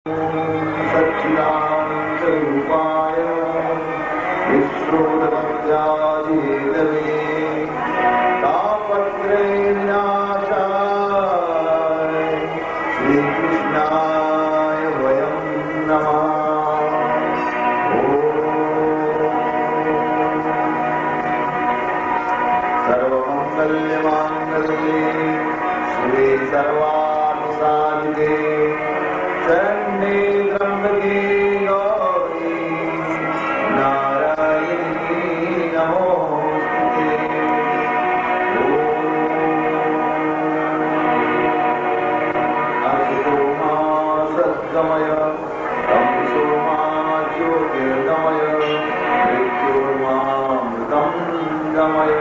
सच्चिदानंदरूपाय विश्वोदमत्यादिहेतवे तापत्रयविनाशाय श्रीकृष्णाय वयं नमः। सर्वमंगल्यमांगल्ये शिवे सर्वार्थसाधिके शरण्ये त्र्यंबके गौरी नारायणी नमोस्तुते। असतो मा सद्गमय तमसो मा ज्योतिर्गमय मृत्योर्मामृतं गमय।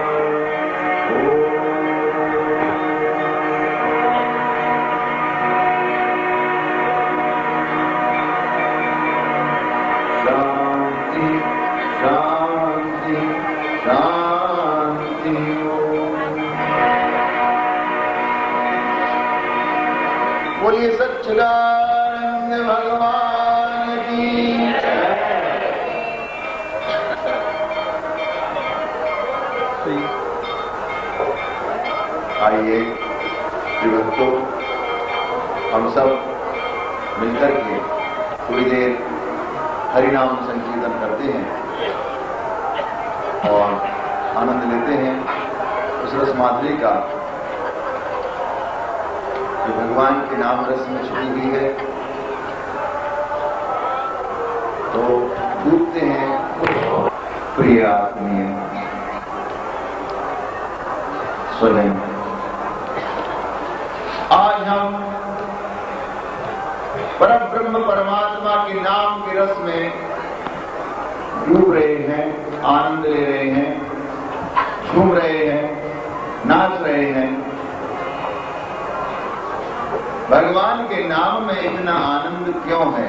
बोलिए सच्चिदानंद भगवान की जय। आइए भक्तों, हम सब मिलकर के थोड़ी देर हरिनाम संकीर्तन करते हैं और आनंद लेते हैं उस रस माधुरी का जो भगवान के नाम रस में छुपी हुई है। तो डूबते हैं प्रिय आत्मीय स्वयं। आज हम परब्रह्म परमात्मा के नाम के रस में डूब रहे हैं, आनंद ले रहे हैं, झूम रहे हैं, नाच रहे हैं। भगवान के नाम में इतना आनंद क्यों है,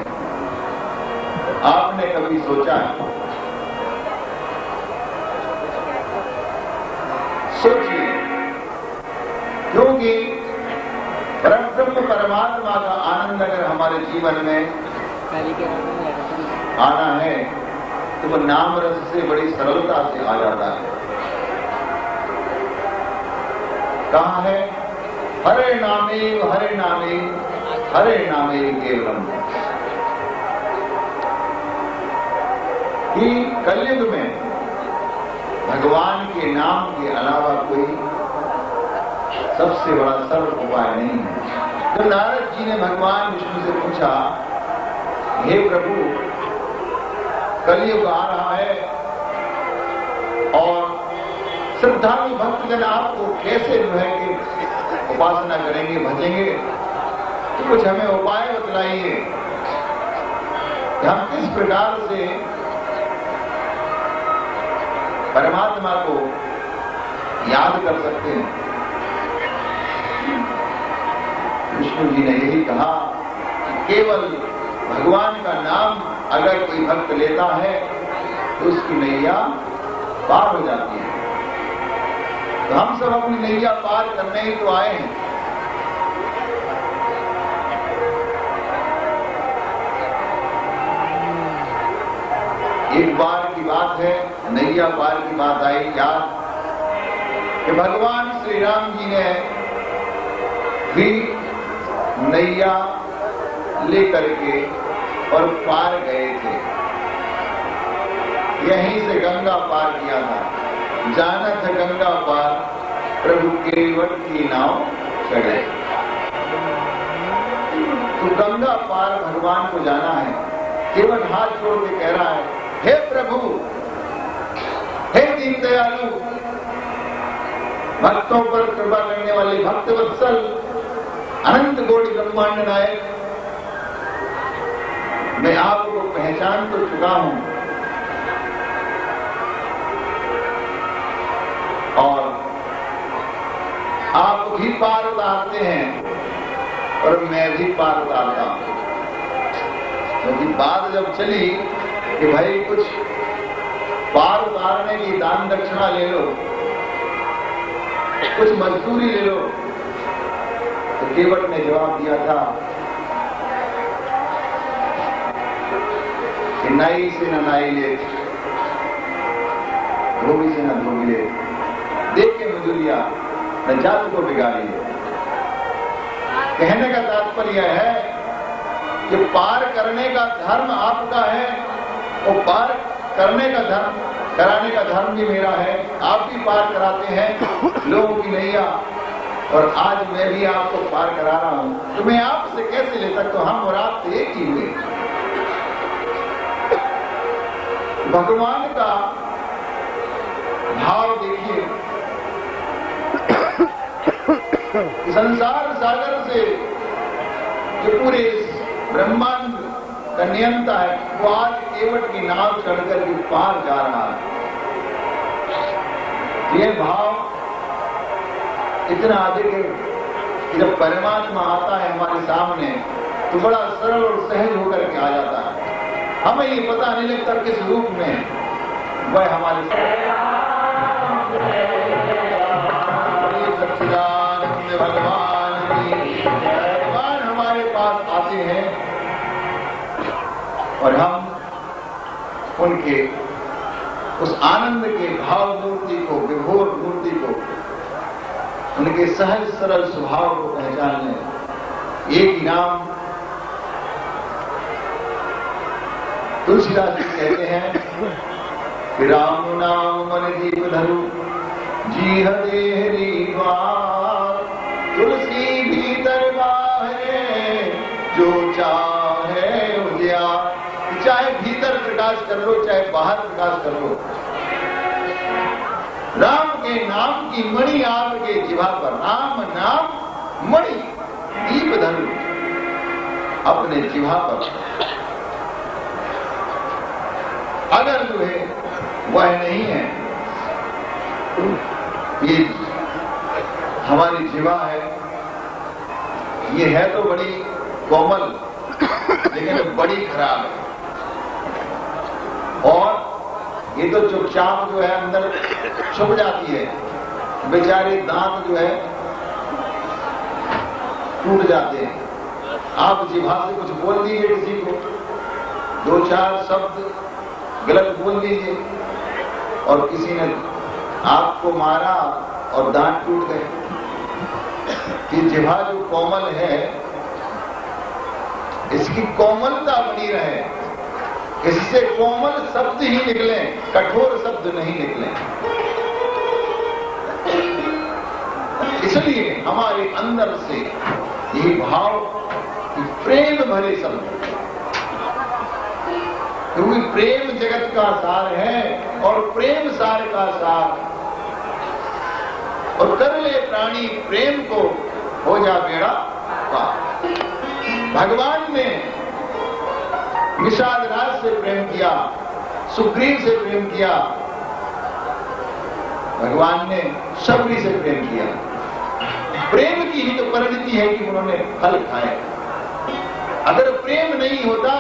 आपने कभी सोचा है? सोचिए, क्योंकि परब्रह्म परमात्मा का आनंद अगर हमारे जीवन में आना है तो वो नाम रस से बड़ी सरलता से आ जाता है। कहाँ है? हरे नामे केवलम। कि कलयुग में भगवान के नाम के अलावा कोई सबसे बड़ा सर्व उपाय नहीं है। तो नारद जी ने भगवान विष्णु से पूछा, हे प्रभु, कलयुग आ रहा है और श्रद्धालु भक्तजन आपको कैसे जो है कि उपासना करेंगे, भजेंगे, तो कुछ हमें उपाय बतलाइए कि हम किस प्रकार से परमात्मा को याद कर सकते हैं। विष्णु जी ने यही कहा कि केवल भगवान का नाम अगर कोई भक्त लेता है तो उसकी नैया पार हो जाती है। तो हम सब अपनी नैया पार करने ही तो आए हैं। एक बार की बात है, नैया पार की बात आई याद कि भगवान श्री राम जी ने भी नैया लेकर के और पार गए थे। यहीं से गंगा पार किया था। जाना था गंगा पार, प्रभु केवट की नाव चढ़े। तो गंगा पार भगवान को जाना है। केवट हाथ जोड़ के कह रहा है, हे प्रभु, हे दीन दयालु, भक्तों पर कृपा करने वाले भक्त वत्सल, अनंत कोटि ब्रह्मांड नायक, मैं आपको पहचान तो चुका हूं और आप भी पार उतारते हैं और मैं भी पार उतारता हूं। क्योंकि बात जब चली कि भाई कुछ पार उतारने की दान दक्षिणा ले लो, कुछ मजदूरी ले लो, तो केवट ने जवाब दिया था नाई से न नाई ले, धोबी से न धोबी ले, देख के मजूरिया न जात को बिगाड़ी ले। कहने का तात्पर्य है कि पार करने का धर्म आपका है और पार करने का धर्म, कराने का धर्म भी मेरा है। आप भी पार कराते हैं लोगों की नैया, और आज मैं भी आपको पार करा रहा हूं, तो मैं आपसे कैसे ले सकता हूं? हम और आप तो एक ही हुए। भगवान का भाव देखिए, संसार सागर से जो पूरे ब्रह्मांड का नियंता है, वो आज केवट की नाव चढ़कर के पार जा रहा है। ये भाव इतना अधिक है कि जब परमात्मा आता है हमारे सामने तो बड़ा सरल और सहज होकर के आ जाता है। हमें ये पता नहीं लगता किस रूप में वह हमारे सच्चिदानंद भगवान हमारे पास आते हैं और हम उनके उस आनंद के भाव मूर्ति को, विभोर मूर्ति को, उनके सहज सरल स्वभाव को पहचान लें। एक ही नाम तुलसीदास जी कहते हैं कि राम नाम मन दीप धरु जी हरे बार, तुलसी भीतर बाहरे जो चाहे उजियार। चाहे भीतर प्रकाश कर लो, चाहे बाहर प्रकाश कर लो, राम के नाम की मणि आपके जिह्वा पर, राम नाम मणि दीप धरु अपने जिह्वा पर। अगर जो है वह नहीं है, ये हमारी जिह्वा है, ये है तो बड़ी कोमल लेकिन बड़ी खराब है, और ये तो चुपचाप जो है अंदर छुप जाती है। बेचारे दांत जो है टूट जाते हैं। आप जिह्वा से कुछ बोल दीजिए किसी को, दो चार शब्द गलत बोल दीजिए और किसी ने आपको मारा और दांत टूट गए। ये जिह्वा जो कोमल है, इसकी कोमलता बनी रहे, इससे कोमल शब्द ही निकले, कठोर शब्द नहीं निकले। इसलिए हमारे अंदर से यही भाव कि प्रेम भरे शब्द, क्योंकि प्रेम जगत का सार है और प्रेम सार का सार, और कर ले प्राणी प्रेम को हो जा बेड़ा पार। भगवान ने निषाद राज से प्रेम किया, सुग्रीव से प्रेम किया, भगवान ने शबरी से प्रेम किया। प्रेम की ही तो परिणति है कि उन्होंने फल खाए। अगर प्रेम नहीं होता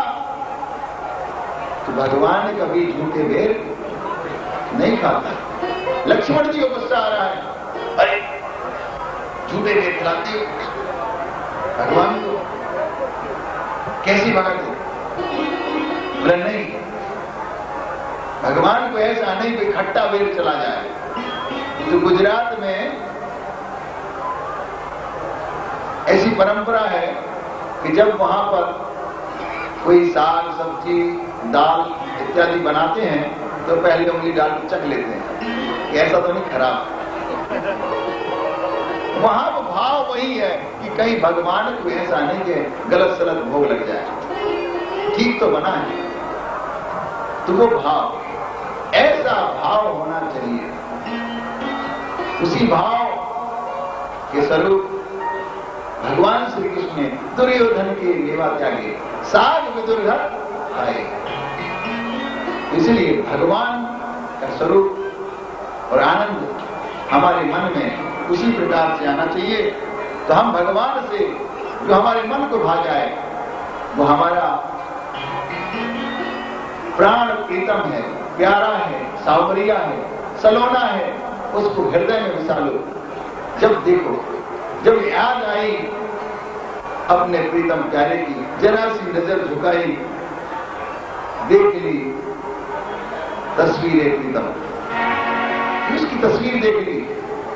तो भगवान कभी झूठे बेर नहीं खाता। लक्ष्मण जी को गुस्सा आ रहा है, अरे झूठे बेर खिलाते हो भगवान को, कैसी बात है? बोला नहीं, भगवान को ऐसा नहीं कोई खट्टा बेर चला जाए। तो गुजरात में ऐसी परंपरा है कि जब वहां पर कोई साग सब्जी दाल इत्यादि बनाते हैं तो पहले उंगली डाल के चख लेते हैं कि ऐसा तो नहीं खराब। वहां वो भाव वही है कि कहीं भगवान को ऐसा नहीं कि गलत सलत भोग लग जाए, ठीक तो बना है। तो वो भाव, ऐसा भाव होना चाहिए। उसी भाव के स्वरूप भगवान श्री कृष्ण ने दुर्योधन के लेवा त्यागे, साग विदुर खाए। इसलिए भगवान का स्वरूप और आनंद हमारे मन में उसी प्रकार से आना चाहिए। तो हम भगवान से जो हमारे मन को भा जाए, वो हमारा प्राण प्रीतम है, प्यारा है, सावरिया है, सलोना है, उसको हृदय में बसा लो। जब देखो, जब याद आई अपने प्रीतम प्यारे की, जरा सी नजर झुकाई, देख ली तस्वीर प्रीतम, उसकी तस्वीर देख ली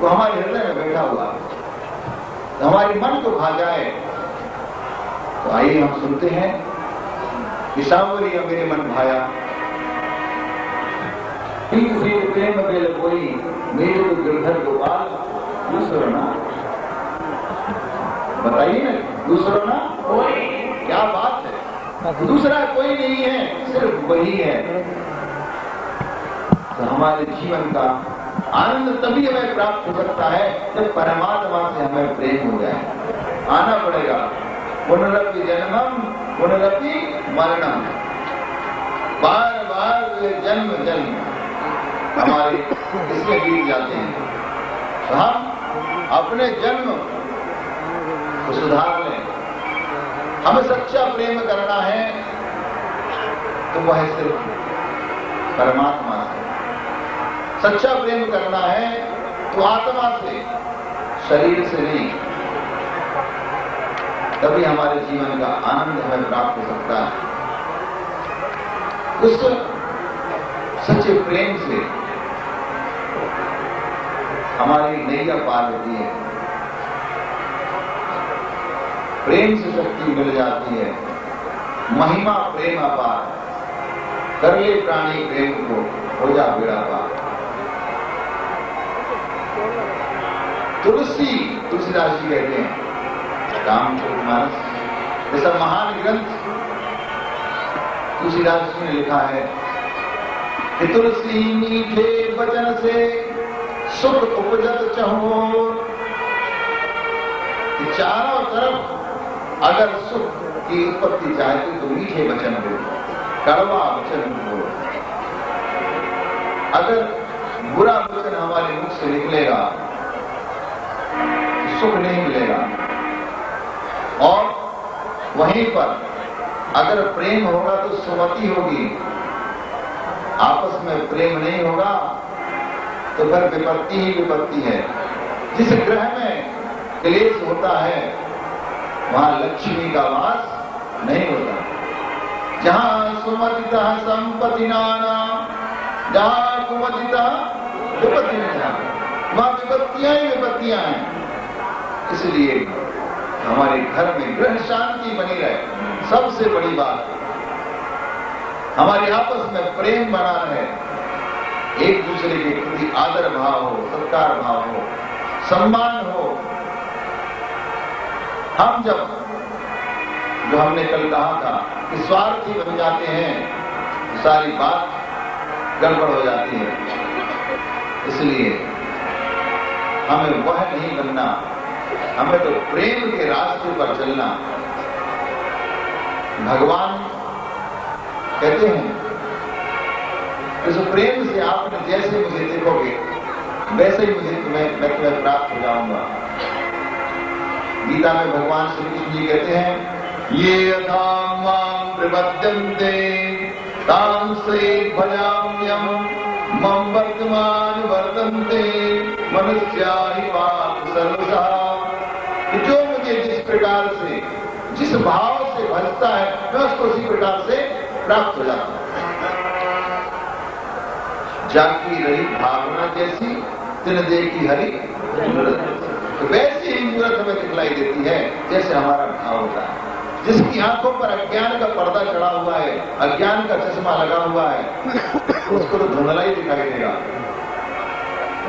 तो हमारे हृदय में बैठा हुआ, तो हमारे मन को भा जाए, तो आइए हम सुनते हैं कि सांवरिया मेरे मन भाया, प्रेम बेल कोई मेरे तो गिरधर गोपाल, दूसरा ना बताइए ना, दूसरा ना कोई, क्या बात है, दूसरा कोई नहीं है, सिर्फ वही है। तो हमारे जीवन का आनंद तभी हमें प्राप्त हो सकता है जब परमात्मा से हमें प्रेम हो जाए। आना पड़ेगा, पुनरपि जन्मम पुनरपि मरणम, बार बार जन्म जन्म हमारे इसमें बीत जाते हैं। तो हम अपने जन्म को सुधार लें, हमें सच्चा प्रेम करना है तो वह सिर्फ परमात्मा से, सच्चा प्रेम करना है तो आत्मा से, शरीर से नहीं, तभी हमारे जीवन का आनंद हमें प्राप्त हो सकता है। उस सच्चे प्रेम से हमारी नैया पार होती है, प्रेम से शक्ति मिल जाती है, महिमा प्रेम अपार, कर ले प्राणी प्रेम को हो जा बेड़ा पार। तुलसीदास जी कहते हैं, रामचरितमानस ऐसा महान ग्रंथ तुलसीदास जी ने लिखा है कि तुलसी मीठे वचन से सुख उपजत चहो, चारों तरफ अगर सुख की उत्पत्ति चाहती तो मीठे वचन हो, कड़वा वचन हो। अगर बुरा वचन हमारे मुख से निकलेगा तो सुख नहीं मिलेगा, और वहीं पर अगर प्रेम होगा तो सुमति होगी, आपस में प्रेम नहीं होगा तो फिर विपत्ति ही विपत्ति है। जिस ग्रह में क्लेश होता है वहां लक्ष्मी का वास नहीं होता। जहां सुमतिता संपत्ति नाना, जहां कुमतिता विपत्ति नहीं, वहां विपत्तियां ही विपत्तियां हैं। इसलिए हमारे घर में गृह शांति बनी रहे, सबसे बड़ी बात हमारे आपस में प्रेम बना रहे, एक दूसरे के प्रति आदर भाव हो, सत्कार भाव हो, सम्मान हो। हम जब, जो हमने कल कहा था कि स्वार्थी बन जाते हैं तो सारी बात गड़बड़ हो जाती है। इसलिए हमें वह नहीं बनना, हमें तो प्रेम के रास्ते पर चलना। भगवान कहते हैं इस प्रेम से आपने जैसे मुझे देखोगे वैसे ही मैं तुम्हें प्राप्त हो जाऊंगा। गीता में भगवान श्री कृष्ण जी कहते हैं, ये यथा मां प्रपद्यन्ते तां से भजाम्यहं मम वर्तमान वर्तन्ते मनुष्या हि पार्थ सर्वशः। जो मुझे जिस प्रकार से, जिस भाव से भजता है मैं उसको उसी प्रकार से प्राप्त हो जाता हूं। जाकी रही भावना जैसी तिन देखी हरि मूरत, तो वैसी ही मूरत हमें दिखलाई देती है जैसे हमारा भाव होता है। जिसकी आंखों पर अज्ञान का पर्दा चढ़ा हुआ है, अज्ञान का चश्मा लगा हुआ है, उसको तो धुंधला ही दिखाई देगा।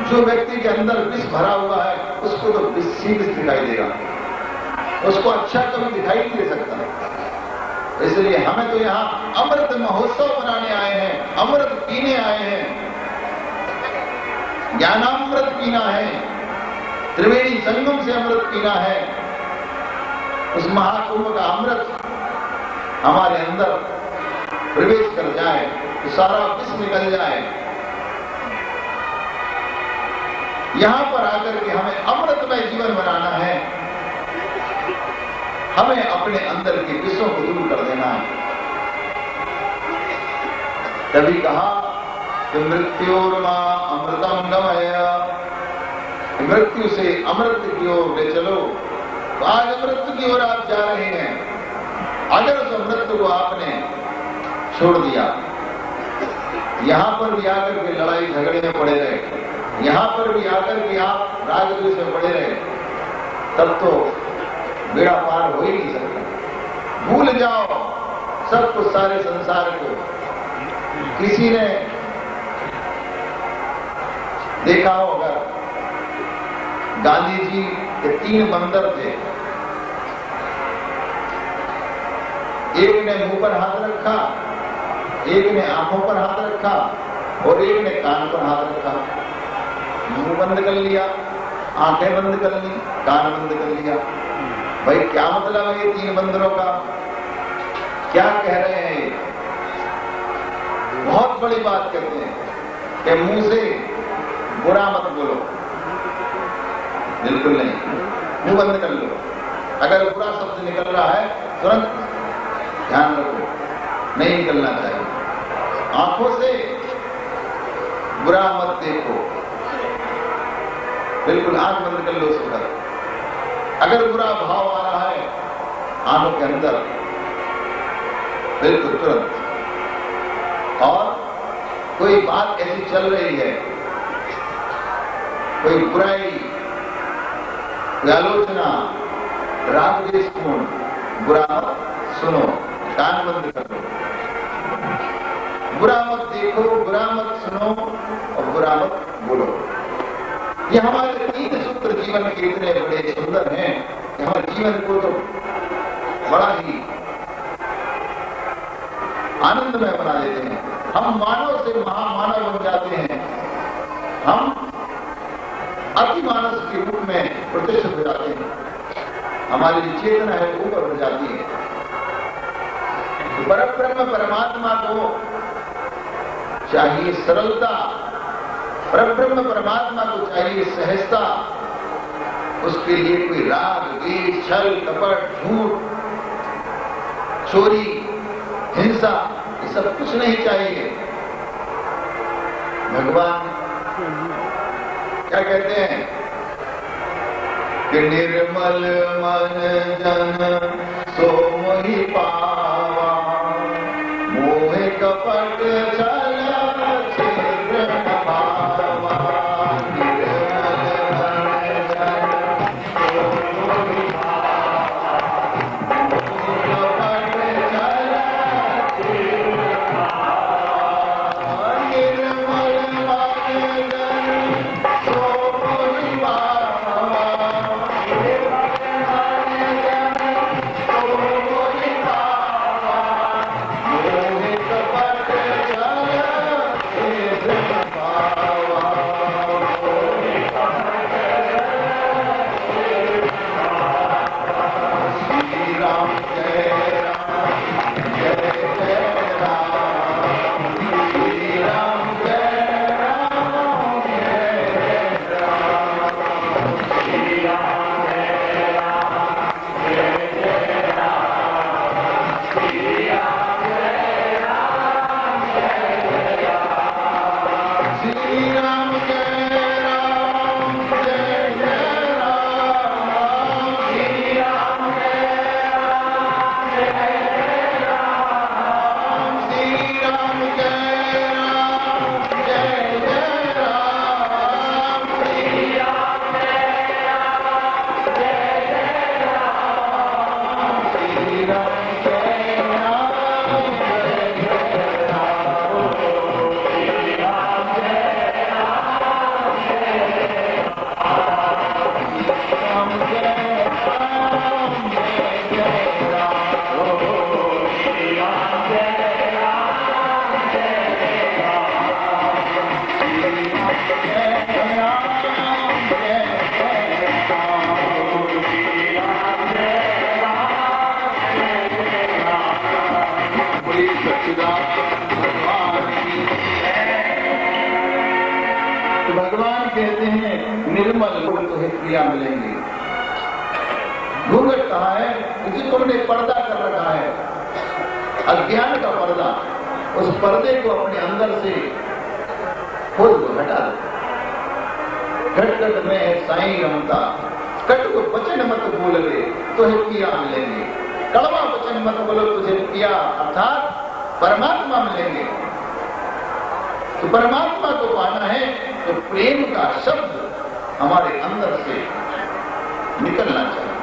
जो व्यक्ति के अंदर विष भरा हुआ है उसको तो विष दिखाई देगा, उसको अच्छा कभी दिखाई नहीं दे सकता। इसलिए हमें तो यहाँ अमृत महोत्सव मनाने आए हैं, अमृत पीने आए हैं, ज्ञानामृत पीना है, त्रिवेणी संगम से अमृत पीना है। उस महाकुंभ का अमृत हमारे अंदर प्रवेश कर जाए तो सारा विष निकल जाए। यहां पर आकर के हमें अमृतमय जीवन बनाना है, हमें अपने अंदर के विषयों को दूर कर देना है। तभी कहा कि मृत्योर्मा अमृतम गमय, मृत्यु से अमृत की ओर ले चलो। तो आज अमृत की ओर आप जा रहे हैं। अगर उस अमृत को आपने छोड़ दिया, यहां पर भी आकर के लड़ाई झगड़े में पड़े रहे, यहां पर भी आकर के आप राजद्वेष में पड़े रहे, तब तो बेड़ा पार हो ही नहीं सकता। भूल जाओ सब कुछ, सारे संसार को। किसी ने देखा होगा गांधी जी के 3 बंदर थे, एक ने मुंह पर हाथ रखा, एक ने आंखों पर हाथ रखा और एक ने कान पर हाथ रखा। मुंह बंद कर लिया, आंखें बंद कर ली, कान बंद कर लिया। भाई क्या मतलब है ये 3 बंदरों का? क्या कह रहे हैं ये? बहुत बड़ी बात कहते हैं कि मुंह से बुरा मत बोलो। बिल्कुल नहीं, मुंह बंद कर लो। अगर बुरा शब्द निकल रहा है तुरंत ध्यान रखो, नहीं निकलना चाहिए। आंखों से बुरा मत देखो, बिल्कुल आंख बंद कर लो उस वक्त। अगर बुरा भाव आ रहा है आंखों के अंदर, बिल्कुल तुरंत। और कोई बात ऐसी चल रही है, कोई बुराई, कोई आलोचना, रागद्वेषपूर्ण, बुरा मत सुनो, कान बंद कर लो। बुरा मत देखो, बुरा मत सुनो और बुरा मत बोलो। ये हमारे 3 सूत्र जीवन के इतने बड़े सुंदर हैं कि हमारे जीवन को तो बड़ा ही आनंदमय बना देते हैं। हम मानव से महामानव बन जाते हैं, हम अति मानस के रूप में प्रतिष्ठित हो जाते हैं, हमारी चेतना है तो ऊपर बढ़ जाती है। परब्रह्म परमात्मा को चाहिए सरलता, परब्रह्म परमात्मा को चाहिए सहजता। उसके लिए कोई राग, द्वेष, छल, कपट, झूठ, चोरी, हिंसा, ये सब कुछ नहीं चाहिए। भगवान क्या कहते हैं कि निर्मल मन जन सो मोहि पावा, मोह कपट छल छिद्र न भावा। निर्मल मन जन सो मोहि पावा, मोह कपट छल छिद्र न भावा। निर्मल मन जन सो मोहि पावा, भगवान कहते हैं निर्मल तो है क्रिया मिलेंगे। घूंघट कहा है? क्योंकि तुमने पर्दा कर रखा है, अज्ञान का पर्दा। उस पर्दे को अपने अंदर से खोल दो, हटा दो। घट घट में है साईं रमता, कट को वचन मत बोल ले तो है पिया मिलेंगे। कड़वा वचन मत बोलो तुझे पिया, अर्थात परमात्मा मिलेंगे। तो परमात्मा को पाना है तो प्रेम का शब्द हमारे अंदर से निकलना चाहिए।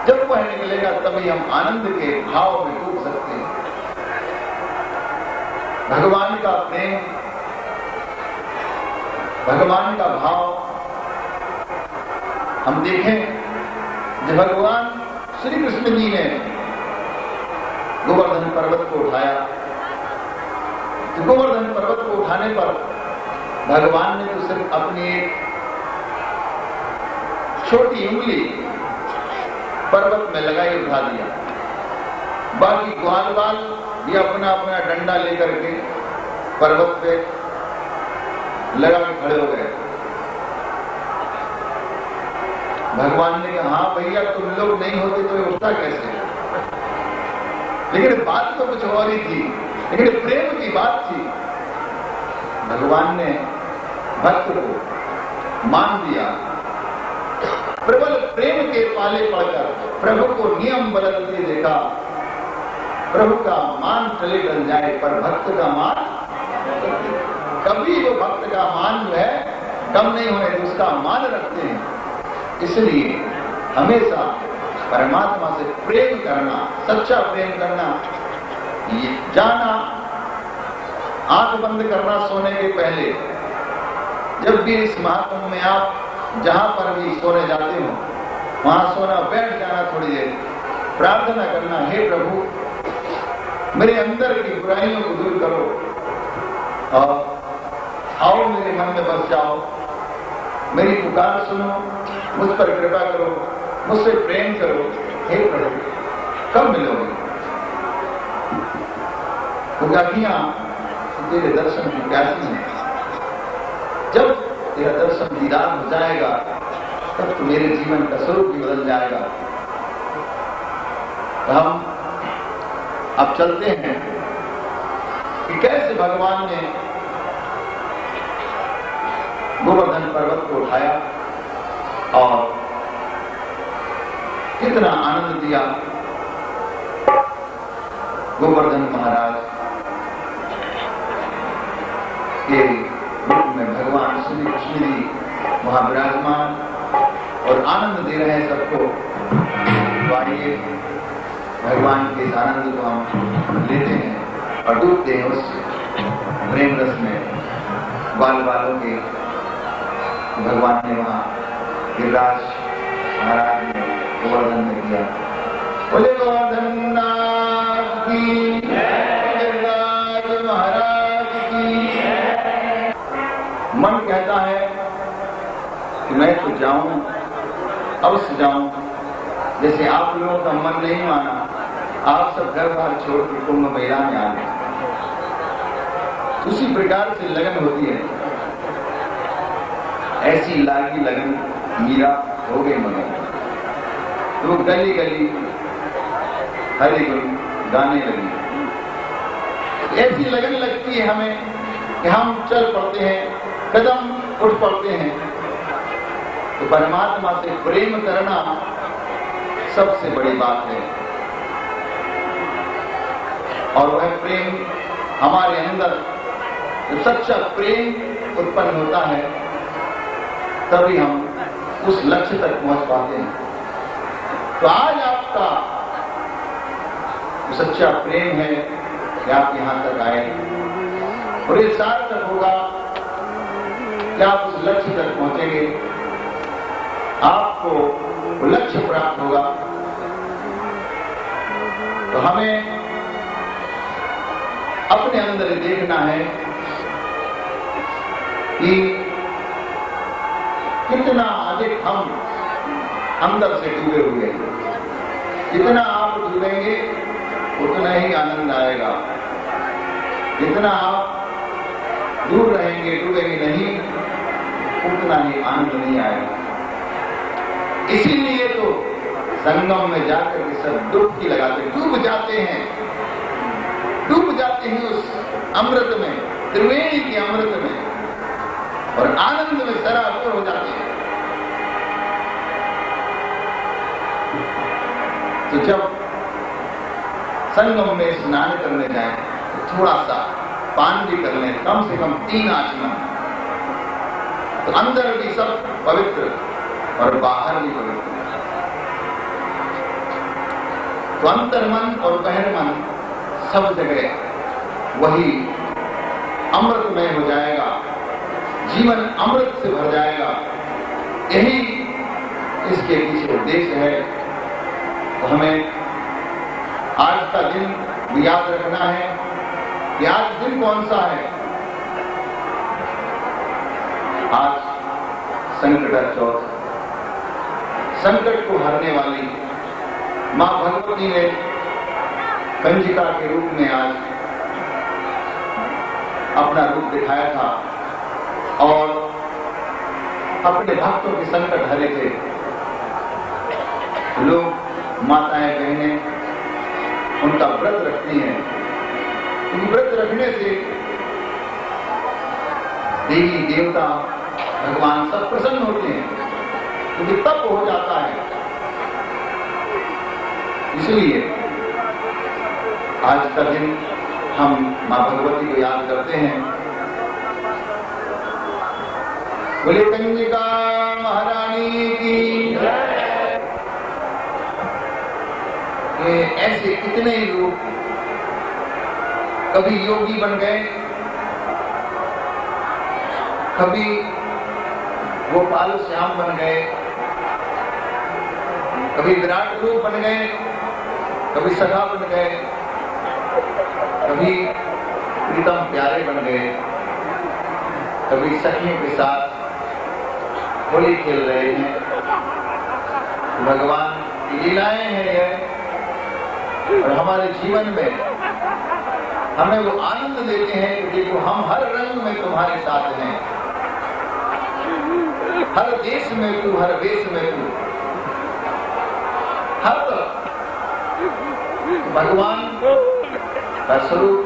जब वह निकलेगा तभी हम आनंद के भाव में डूब सकते हैं। भगवान का प्रेम, भगवान का भाव हम देखें, जब भगवान श्री कृष्ण जी ने गोवर्धन पर्वत को उठाया, तो गोवर्धन पर्वत को उठाने पर भगवान ने तो सिर्फ अपनी एक छोटी उंगली पर्वत में लगाई, उठा दिया। बाकी ग्वाल बाल भी अपना अपना डंडा लेकर के पर्वत पे लगा के खड़े हो गए। भगवान ने कहा, हाँ भैया तुम लोग नहीं होते तो ये उठता कैसे? लेकिन बात तो कुछ और ही थी, लेकिन प्रेम की बात थी। भगवान ने भक्त को मान दिया। प्रबल प्रेम के पाले पड़कर प्रभु को नियम बदलते देखा। प्रभु का मान चले टल जाए पर भक्त का मान कभी वो भक्त का मान जो है कम नहीं होने, तो उसका मान रखते हैं। इसलिए हमेशा परमात्मा से प्रेम करना, सच्चा प्रेम करना, ये जाना, आंख बंद करना सोने के पहले। जब भी इस महाकुंभ में आप जहां पर भी सोने जाते हो, वहां सोना, बैठ जाना, थोड़ी देर प्रार्थना करना, हे प्रभु मेरे अंदर की बुराइयों को दूर करो और आओ मेरे मन में बस जाओ, मेरी पुकार सुनो, मुझ पर कृपा करो, मुझसे प्रेम करो, हे प्रभु। कब मिलोगे? उदासियां तेरे दर्शन की प्यासी हैं। जब तेरा दर्शन दीदार हो जाएगा तब तो मेरे जीवन का स्वरूप भी बदल जाएगा। तो हम अब चलते हैं कि कैसे भगवान ने गोवर्धन पर्वत को उठाया और कितना आनंद दिया। गोवर्धन महाराज के रूप में भगवान श्री कृष्ण जी वहां विराजमान और आनंद दे रहे हैं सबको। तो आइए भगवान के इस आनंद को हम लेते हैं और डूबते हैं उस प्रेम रस में। बाल बालों के भगवान ने वहां गिरिराज महाराज ने गोवर्धन में किया। बोले गोवर्धन नाथ की, गिरिराज महाराज की। मन कहता है कि मैं तो जाऊं, अवश्य जाऊं। जैसे आप लोगों का मन नहीं माना, आप सब घर बार छोड़ के कुंभ मेला में आ गए। उसी प्रकार से लगन होती है, ऐसी लागी लगन मीरा हो गई मगन। तो गली गली हरी गुल गाने लगी। ऐसी लगन लगती है हमें कि हम चल पड़ते हैं, कदम उठ पड़ते हैं। तो परमात्मा से प्रेम करना सबसे बड़ी बात है और वह प्रेम हमारे अंदर जब सच्चा प्रेम उत्पन्न होता है तभी हम उस लक्ष्य तक पहुंच पाते हैं। तो आज आपका सच्चा प्रेम है कि आप यहां तक आए और ये सार्थक होगा कि आप उस लक्ष्य तक पहुंचेंगे, आपको वो लक्ष्य प्राप्त होगा। तो हमें अपने अंदर देखना है कि कितना अधिक हम अंदर से डूबे हुए हैं। जितना आप डूबेंगे उतना ही आनंद आएगा। जितना आप दूर रहेंगे, डूबेंगे नहीं, उतना ही आनंद नहीं आएगा। इसीलिए तो संगम में जाकर के सब डुबकी लगाते, डूब जाते हैं उस अमृत में, त्रिवेणी के अमृत में और आनंद में सरासर हो जाते हैं। तो जब संगम में स्नान करने जाएं तो थोड़ा सा पान भी कर लें, कम से कम 3 आचमन, तो अंदर भी सब पवित्र और बाहर भी पवित्र। तो अंतर्मन और बहिर्मन सब जगह वही अमृतमय हो जाएगा, जीवन अमृत से भर जाएगा। यही इसके पीछे उद्देश्य है। तो हमें आज का दिन भी याद रखना है कि आज दिन कौन सा है। आज संकट चौथ, संकट को हरने वाली मां भगवती ने कंजिका के रूप में आज अपना रूप दिखाया था और अपने भक्तों के संकट हरे थे। लोग माताएं बहनें उनका व्रत रखती हैं। व्रत रखने से देवी देवता भगवान सब प्रसन्न होते हैं, क्योंकि तप हो जाता है। इसलिए आज का दिन हम मां भगवती को याद करते हैं। बोले कंजिका महारानी की जय। ऐसे कितने ही लोग कभी योगी बन गए, कभी गोपाल श्याम बन गए, कभी विराट रूप बन गए, कभी सखा बन गए, कभी प्रीतम प्यारे बन गए, कभी सखियों के साथ होली खेल रहे हैं। भगवान की लीलाएं हैं ये, और हमारे जीवन में हमें वो आनंद देते हैं कि देखो हम हर रंग में तुम्हारे साथ हैं, हर देश में तू, हर वेश में तू, हर तरफ भगवान का स्वरूप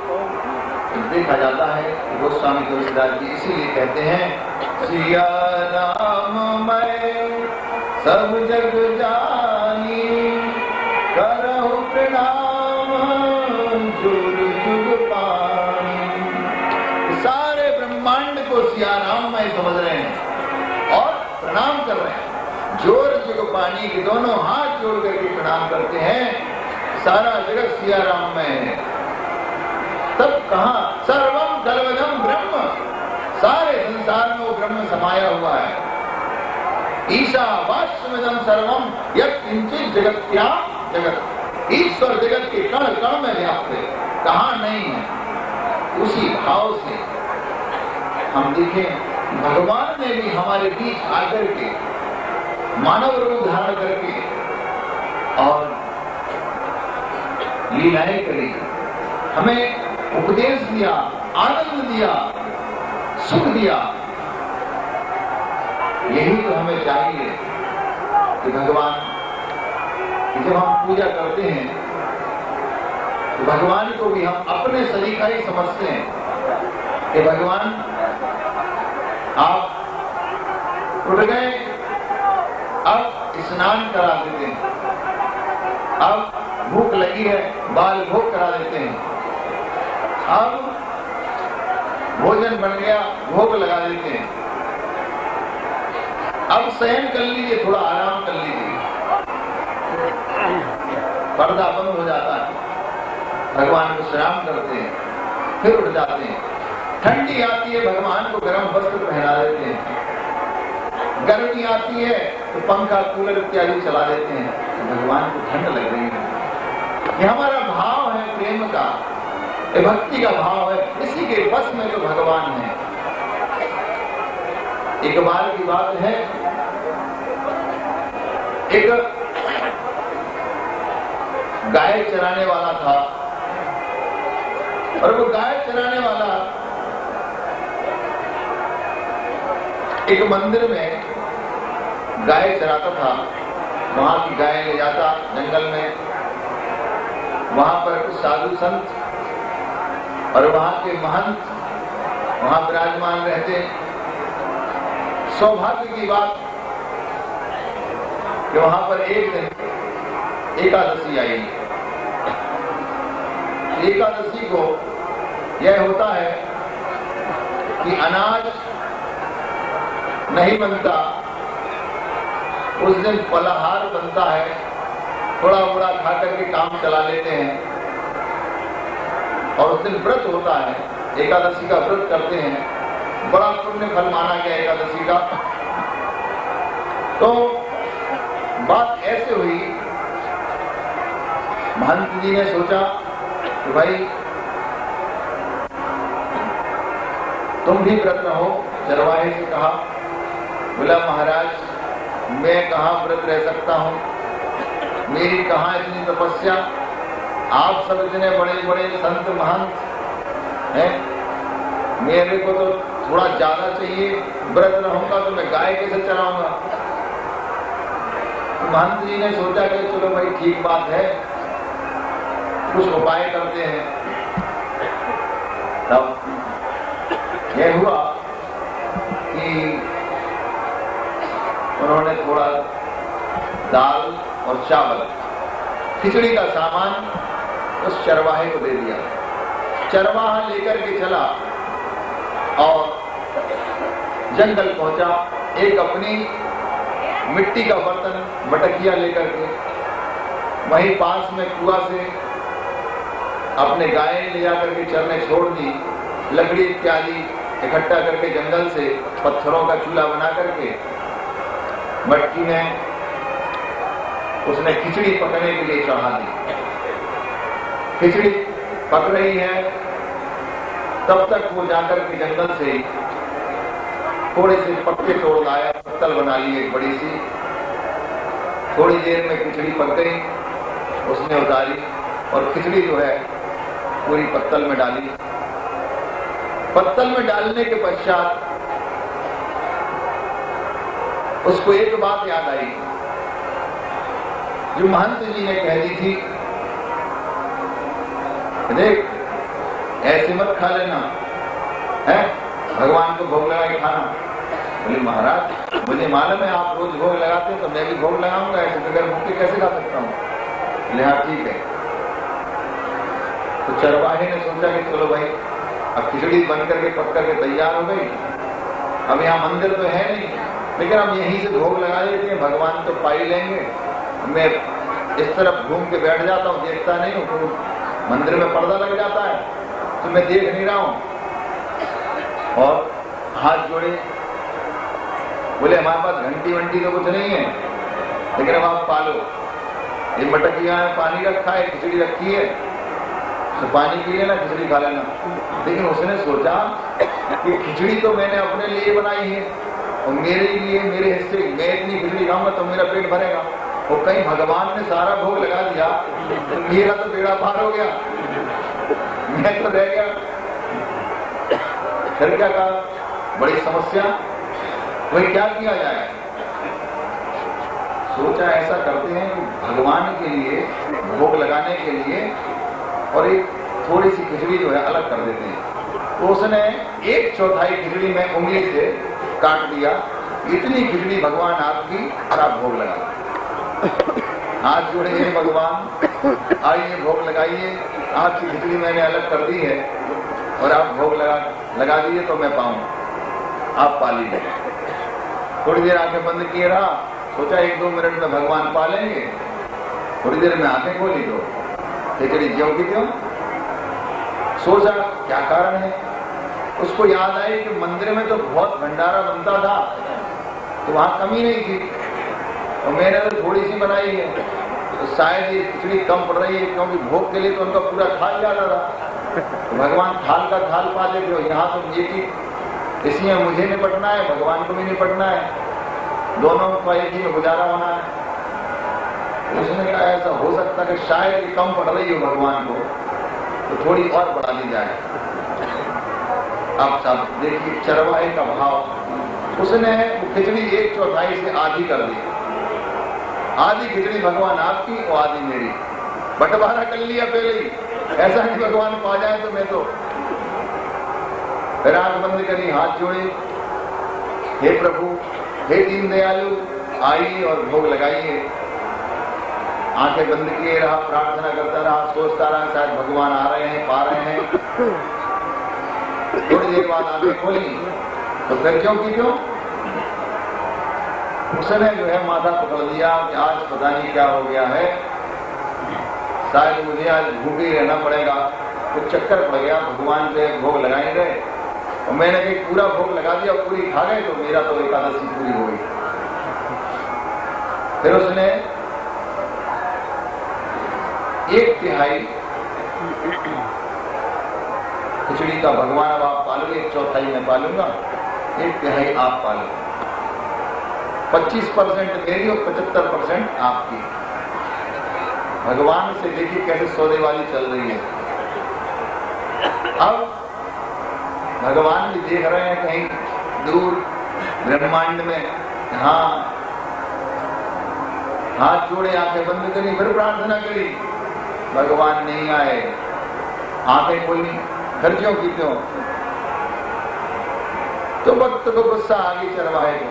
देखा जाता है। गोस्वामी तुलसीदास जी इसीलिए कहते हैं, सिया राम मैं सब जग जानी, करहु प्रणाम जुग जुग पानी। सारे ब्रह्मांड को सिया राम मैं समझ रहे हैं और प्रणाम कर रहे हैं। जोर जुग पानी के दोनों हाथ जोड़ करके प्रणाम करते हैं। सारा जगत सिया राम में है। तब कहा सर्वम सर्वजम ब्रह्म, सारे संसार में वो ब्रह्म समाया हुआ है। ईशा वाष्यमजम सर्वम यत् किंचित जगत्या जगत, ईश्वर जगत के कण कण में व्याप्त है, कहाँ नहीं है। उसी भाव से हम देखें भगवान ने भी हमारे बीच आकर के मानव रूप धारण करके और लीलाएं करी, हमें उपदेश दिया, आनंद दिया, सुख दिया। यही तो हमें चाहिए कि भगवान कि जब हम पूजा करते हैं तो भगवान को भी हम अपने सलीका ही समझते हैं कि भगवान आप उठ गए, अब स्नान करा देते हैं, अब भूख लगी है बाल भोग करा देते हैं, अब भोजन बन गया भोग लगा देते हैं, अब शयन कर लीजिए, थोड़ा आराम कर लीजिए, पर्दा बंद हो जाता है, भगवान को श्राम करते हैं, फिर उठ जाते हैं। ठंडी आती है भगवान को गर्म वस्त्र पहना देते हैं, गर्मी आती है तो पंखा कूलर इत्यादि चला देते हैं, तो भगवान को ठंड लग रही है। ये हमारा भाव है प्रेम का, ये भक्ति का भाव है, इसी के बस में तो भगवान है। एक बार की बात है, एक गाय चराने वाला था और वो गाय चराने वाला एक मंदिर में गाय चराता था। वहां की गाय ले जाता जंगल में, वहां पर कुछ साधु संत और वहां के महंत वहां विराजमान रहते। सौभाग्य की बात कि वहां पर एक दिन एकादशी आई। एकादशी को यह होता है कि अनाज नहीं बनता, उस दिन फलाहार बनता है, थोड़ा बड़ा खा करके काम चला लेते हैं। और उस दिन व्रत होता है, एकादशी का व्रत करते हैं, बड़ा पुण्य फल माना गया एकादशी का। तो बात ऐसे हुई, महंत जी ने सोचा कि भाई तुम भी व्रत रहो। चरवाहे से कहा, बोला महाराज मैं कहाँ व्रत रह सकता हूँ, मेरी कहाँ इतनी तपस्या, आप सब इतने बड़े बड़े संत महंत हैं, मेरे को तो थोड़ा ज्यादा चाहिए, व्रत रहूंगा तो मैं गाय कैसे चराऊंगा। महंत जी ने सोचा कि चलो भाई ठीक बात है, कुछ उपाय करते हैं। तब यह हुआ कि उन्होंने थोड़ा दाल और चावल, खिचड़ी का सामान उस चरवाहे को दे दिया। चरवाहा लेकर के चला और जंगल पहुंचा, एक अपनी मिट्टी का बर्तन मटकिया लेकर के, वहीं पास में कुआं से अपने गाय ले जाकर के चरने छोड़ दी, लकड़ी इत्यादि इकट्ठा करके जंगल से पत्थरों का चूल्हा बना करके मटकी में उसने खिचड़ी पकने के लिए चढ़ा दी। खिचड़ी पक रही है, तब तक वो जाकर के जंगल से थोड़े से पत्ते तोड़ लाया, पत्तल बना ली एक बड़ी सी। थोड़ी देर में खिचड़ी पक गई, उसने उतारी और खिचड़ी जो है पूरी पत्तल में डाली। पत्तल में डालने के पश्चात उसको एक बात याद आई जो महंत जी ने कह दी थी, देख ऐसे मत खा लेना है, भगवान को भोग लगा के खाना। बोले महाराज मुझे मालूम है आप रोज भोग लगाते हैं, तो मैं भी भोग लगाऊंगा, ऐसे बगैर भूखे कैसे खा सकता हूँ। बोले हाँ ठीक है। तो चरवाहे ने सोचा कि चलो भाई अब खिचड़ी बन करके पक करके तैयार हो गई, अब यहाँ मंदिर तो है नहीं, लेकिन हम यहीं से भोग लगा लेते हैं, भगवान तो पा ही लेंगे। मैं इस तरफ घूम के बैठ जाता हूँ, देखता नहीं हूँ, तो मंदिर में पर्दा लग जाता है तो मैं देख नहीं रहा हूँ। और हाथ जोड़े, बोले हमारे पास घंटी वंटी तो कुछ नहीं है, लेकिन अब आप पालो, ये मटकियां है, पानी रखा है, खिचड़ी रखी है, तो पानी पी लेना, खिचड़ी खा लेना। लेकिन उसने सोचा कि खिचड़ी तो मैंने अपने लिए बनाई है और मेरे लिए, मेरे हिस्से, मैं इतनी खिचड़ी खाऊंगा तो मेरा पेट भरेगा, और कहीं भगवान ने सारा भोग लगा दिया तो मेरा तो बेड़ा पार हो गया, मैं तो रह गया। फिर क्या कहा, बड़ी समस्या, वही क्या किया जाए। सोचा ऐसा करते हैं कि भगवान के लिए भोग लगाने के लिए और एक थोड़ी सी खिचड़ी जो है अलग कर देते हैं। तो उसने 1/4 खिचड़ी में उंगली से काट दिया, इतनी खिचड़ी भगवान आपकी, और आप भोग लगा। हाथ जोड़िए भगवान, आइए भोग लगाइए, आपकी खिचड़ी मैंने अलग कर दी है और आप भोग लगा दिए तो मैं पाऊं, आप पा लीजिए। थोड़ी देर आंखें बंद किए रहा, सोचा 1-2 मिनट में भगवान पा लेंगे। थोड़ी देर में आंखें खोली तो खिचड़ी ज्यों की त्यों। सोचा क्या कारण है, उसको याद आई कि मंदिर में तो बहुत भंडारा बनता था, तो वहां कमी नहीं थी और मैंने तो थोड़ी सी बनाई है, तो शायद ये खिचड़ी कम पड़ रही है, क्योंकि भोग के लिए तो उनका पूरा थाल जाता था, तो भगवान थाल का थाल पा लेते हो, यहाँ तो ये की, इसलिए मुझे निपटना है, भगवान को भी निपटना है, दोनों का एक ही में गुजारा होना है। उसने कहा ऐसा हो सकता है कि शायद कम पड़ रही हो भगवान को, तो थोड़ी और बढ़ा ली जाए। अब सब देखिए चरवाहे का भाव, उसने खिचड़ी 1/4 से आधी कर दी, आधी खिचड़ी भगवान आपकी और आधी मेरी, बंटवारा कर लिया पहले ही, ऐसा नहीं भगवान पा जाए तो मैं तो। फिर आंख बंद करी, हाथ जोड़े, हे प्रभु, हे दीन दयालु, आइए और भोग लगाइए। आंखें बंद किए रहा, प्रार्थना करता रहा, सोचता रहा शायद भगवान आ रहे हैं, पा रहे हैं। थोड़ी देर बाद आंखें खोली तो फिर क्यों की क्यों? उसने जो है माथा पकड़ लिया कि आज पता नहीं क्या हो गया है, शायद मुझे आज भूखे रहना पड़ेगा। कुछ चक्कर पड़ गया, भगवान से भोग लगा ही गए और मैंने कहीं पूरा भोग लगा दिया, पूरी खा गए तो मेरा तो एकादशी पूरी हो गई। फिर उसने 1/3 खिचड़ी का भगवान अब आप पालो, 1/4 मैं पालूंगा, 1/3 आप पालो, 25% मेरी और 75% आपकी। भगवान से देखिए कैसे सौदेबाजी चल रही है। अब भगवान भी देख रहे हैं कहीं दूर ब्रह्मांड में, हाँ, हाथ जोड़े, आंखें बंद करी, फिर प्रार्थना करी, भगवान नहीं आए। आंखें खोली, फिर क्यों की क्यों? तो भक्त को गुस्सा आ गई चरवाहे को।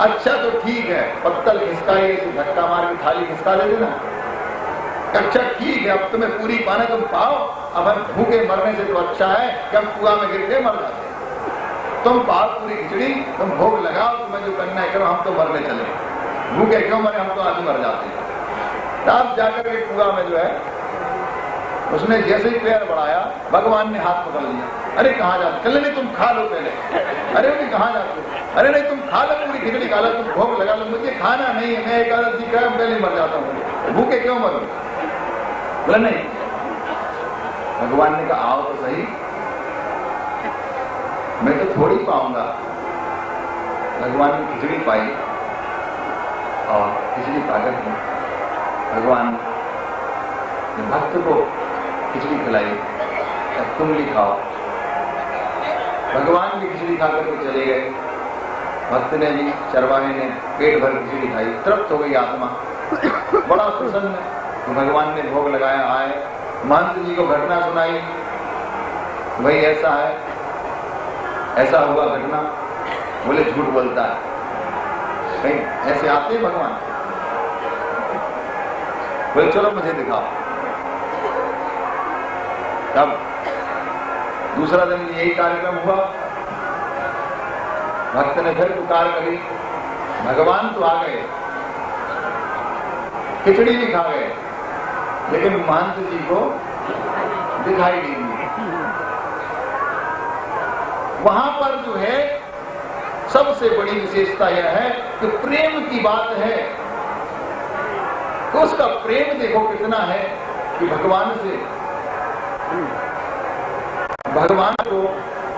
अच्छा तो ठीक है, पत्तल खिसकाइए, धक्का मार के थाली खिसका दे देना। अच्छा ठीक है, अब तुम्हें पूरी पाना तुम पाओ, अब हम भूखे मरने से तो अच्छा है कि हम कुआं में गिर के मर जाते। तुम पाओ पूरी खिचड़ी, तुम भोग लगाओ, तुम्हें जो करना है करो, हम तो मरने चले, भूखे क्यों मरे, हम तो आज मर जाते हैं। तब जाकर के कुआं में जो है उसने जैसे ही पैर बढ़ाया, भगवान ने हाथ पकड़ लिया। अरे कहाँ जाते? चले नहीं, तुम खा लो पहले। अरे भी कहाँ जाते? अरे नहीं, तुम खा लो, पूरी खिचड़ी खा लो, तुम भोग लगा लो, मुझे खाना नहीं है, मैं एकादशी का पहले मर जाता हूँ, भूखे क्यों मरो? बोला नहीं। भगवान ने कहा आओ तो सही, मैं तो थोड़ी पाऊंगा। भगवान ने खिचड़ी पाई और खिचड़ी पाकर भगवान ने भक्त को खिचड़ी खिलाई, अब तुम भी खाओ। भगवान भी खिचड़ी खाकर के चले गए, भक्त ने भी, चरवाहे ने पेट भर खिचड़ी खाई, तृप्त हो गई आत्मा, बड़ा प्रसन्न। तो भगवान ने भोग लगाया, आए, महंत जी को घटना सुनाई, भाई ऐसा है, ऐसा हुआ घटना। बोले झूठ बोलता है, नहीं ऐसे आते हैं भगवान? बोले चलो मुझे दिखाओ। तब दूसरा दिन यही कार्यक्रम हुआ, भक्त ने फिर पुकार करी, भगवान तो आ गए, खिचड़ी भी खा गए, लेकिन महंत जी को दिखाई नहीं दिए। वहां पर जो है सबसे बड़ी विशेषता यह है कि प्रेम की बात है, तो उसका प्रेम देखो कितना है कि भगवान से, भगवान को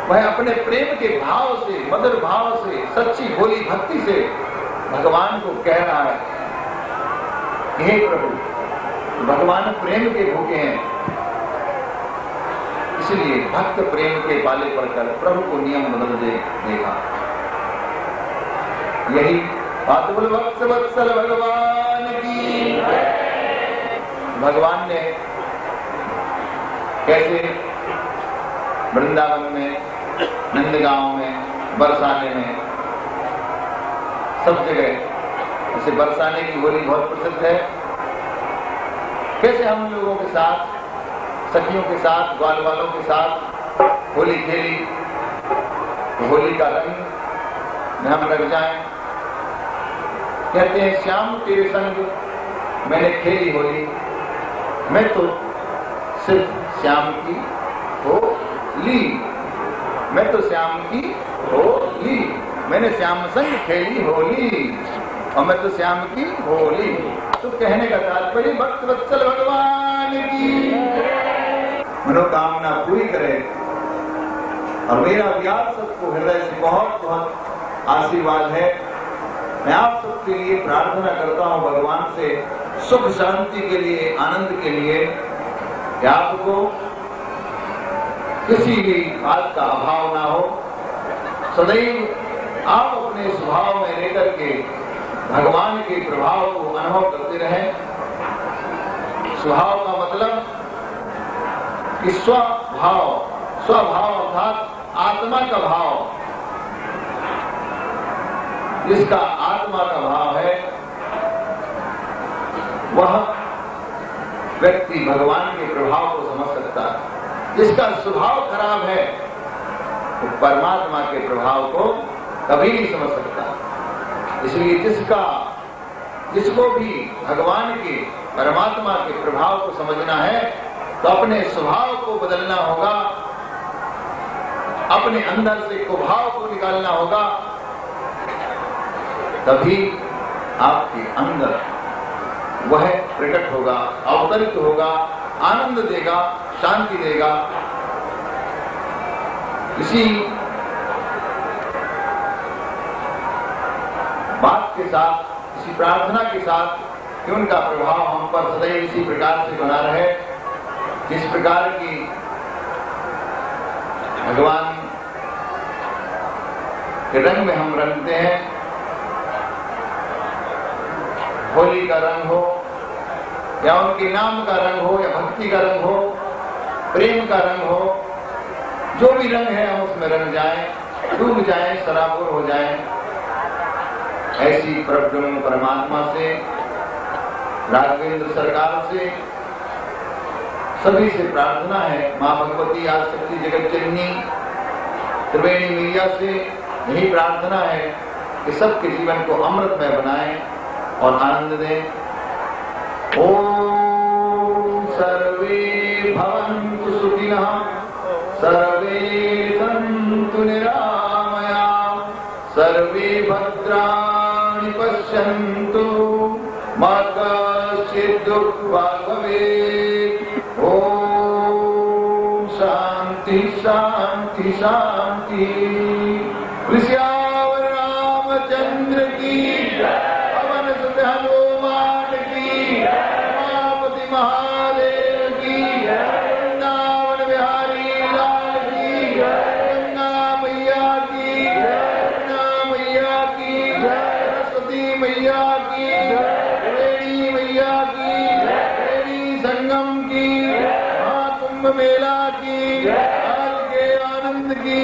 वह अपने प्रेम के भाव से, मधुर भाव से, सच्ची भोली भक्ति से भगवान को कह रहा है, हे प्रभु, भगवान प्रेम के भूखे हैं, इसलिए भक्त प्रेम के पाले पड़कर प्रभु को नियम बदल दे देखा। यही बात बोल वत्सल भगवान की। भगवान ने कैसे वृंदावन में, नंदगांव में, बरसाने में, सब जगह, जैसे बरसाने की होली बहुत प्रसिद्ध है, कैसे हम लोगों के साथ, सखियों के साथ, ग्वाल वालों के साथ होली खेली, तो होली का रंग में हम लग जाएं। कहते हैं श्याम तेरे संग मैंने खेली होली, मैं तो सिर्फ श्याम की होली, मैं तो श्याम की होली, मैंने श्याम संग खेली होली और मैं तो श्याम की होली। तो कहने का तात्पर्य भक्त वत्सल भगवान की मनोकामना पूरी करे। और मेरा भी आप सबको हृदय से बहुत बहुत आशीर्वाद है। मैं आप सबके लिए प्रार्थना करता हूं भगवान से सुख शांति के लिए, आनंद के लिए, कि आपको किसी भी बात का अभाव ना हो। सदैव आप अपने स्वभाव में रहकर के भगवान के प्रभाव को अनुभव करते रहें। स्वभाव का मतलब कि स्वभाव, स्वभाव अर्थात आत्मा का भाव, जिसका आत्मा का भाव है वह व्यक्ति भगवान के प्रभाव को समझ सकता है। जिसका स्वभाव खराब है परमात्मा के प्रभाव को कभी नहीं समझ सकता। इसलिए जिसको भी भगवान के परमात्मा के प्रभाव को समझना है तो अपने स्वभाव को बदलना होगा, अपने अंदर से कुभाव को निकालना होगा, तभी आपके अंदर वह प्रकट होगा, अवतरित होगा, आनंद देगा, शांति देगा। इसी बात के साथ, इसी प्रार्थना के साथ कि उनका प्रभाव हम पर सदैव इसी प्रकार से बना रहे, जिस प्रकार की भगवान के रंग में हम रंगते हैं, होली का रंग हो या उनके नाम का रंग हो या भक्ति का रंग हो, प्रेम का रंग हो, जो भी रंग है हम उसमें रंग जाएं, डूब जाएं, सराबोर हो जाएं। ऐसी परब्रह्म परमात्मा से, राघवेंद्र सरकार से, सभी से प्रार्थना है। माँ भगवती आदिशक्ति जगत जननी त्रिवेणी मैया से यही प्रार्थना है कि सबके जीवन को अमृतमय बनाएं और आनंद दें। ओम सर्वे भवन्तु सुखिनः, सर्वे सन्तु निरामया, सर्वे भद्राणि पश्यन्तु, मा कश्चित् दुःखभाग् भवेत्। ओम शांति शांति शांति। श्याम रामचंद्र की, पवन सुत हनुमान की, उमापति महादेव की, वृंदावन बिहारी लाल की, गंगा मैया की, यमुना मैया की, सरस्वती मैया की, त्रिवेणी मैया की, त्रिवेणी संगम की, महाकुंभ मेला की, आज के आनंद की,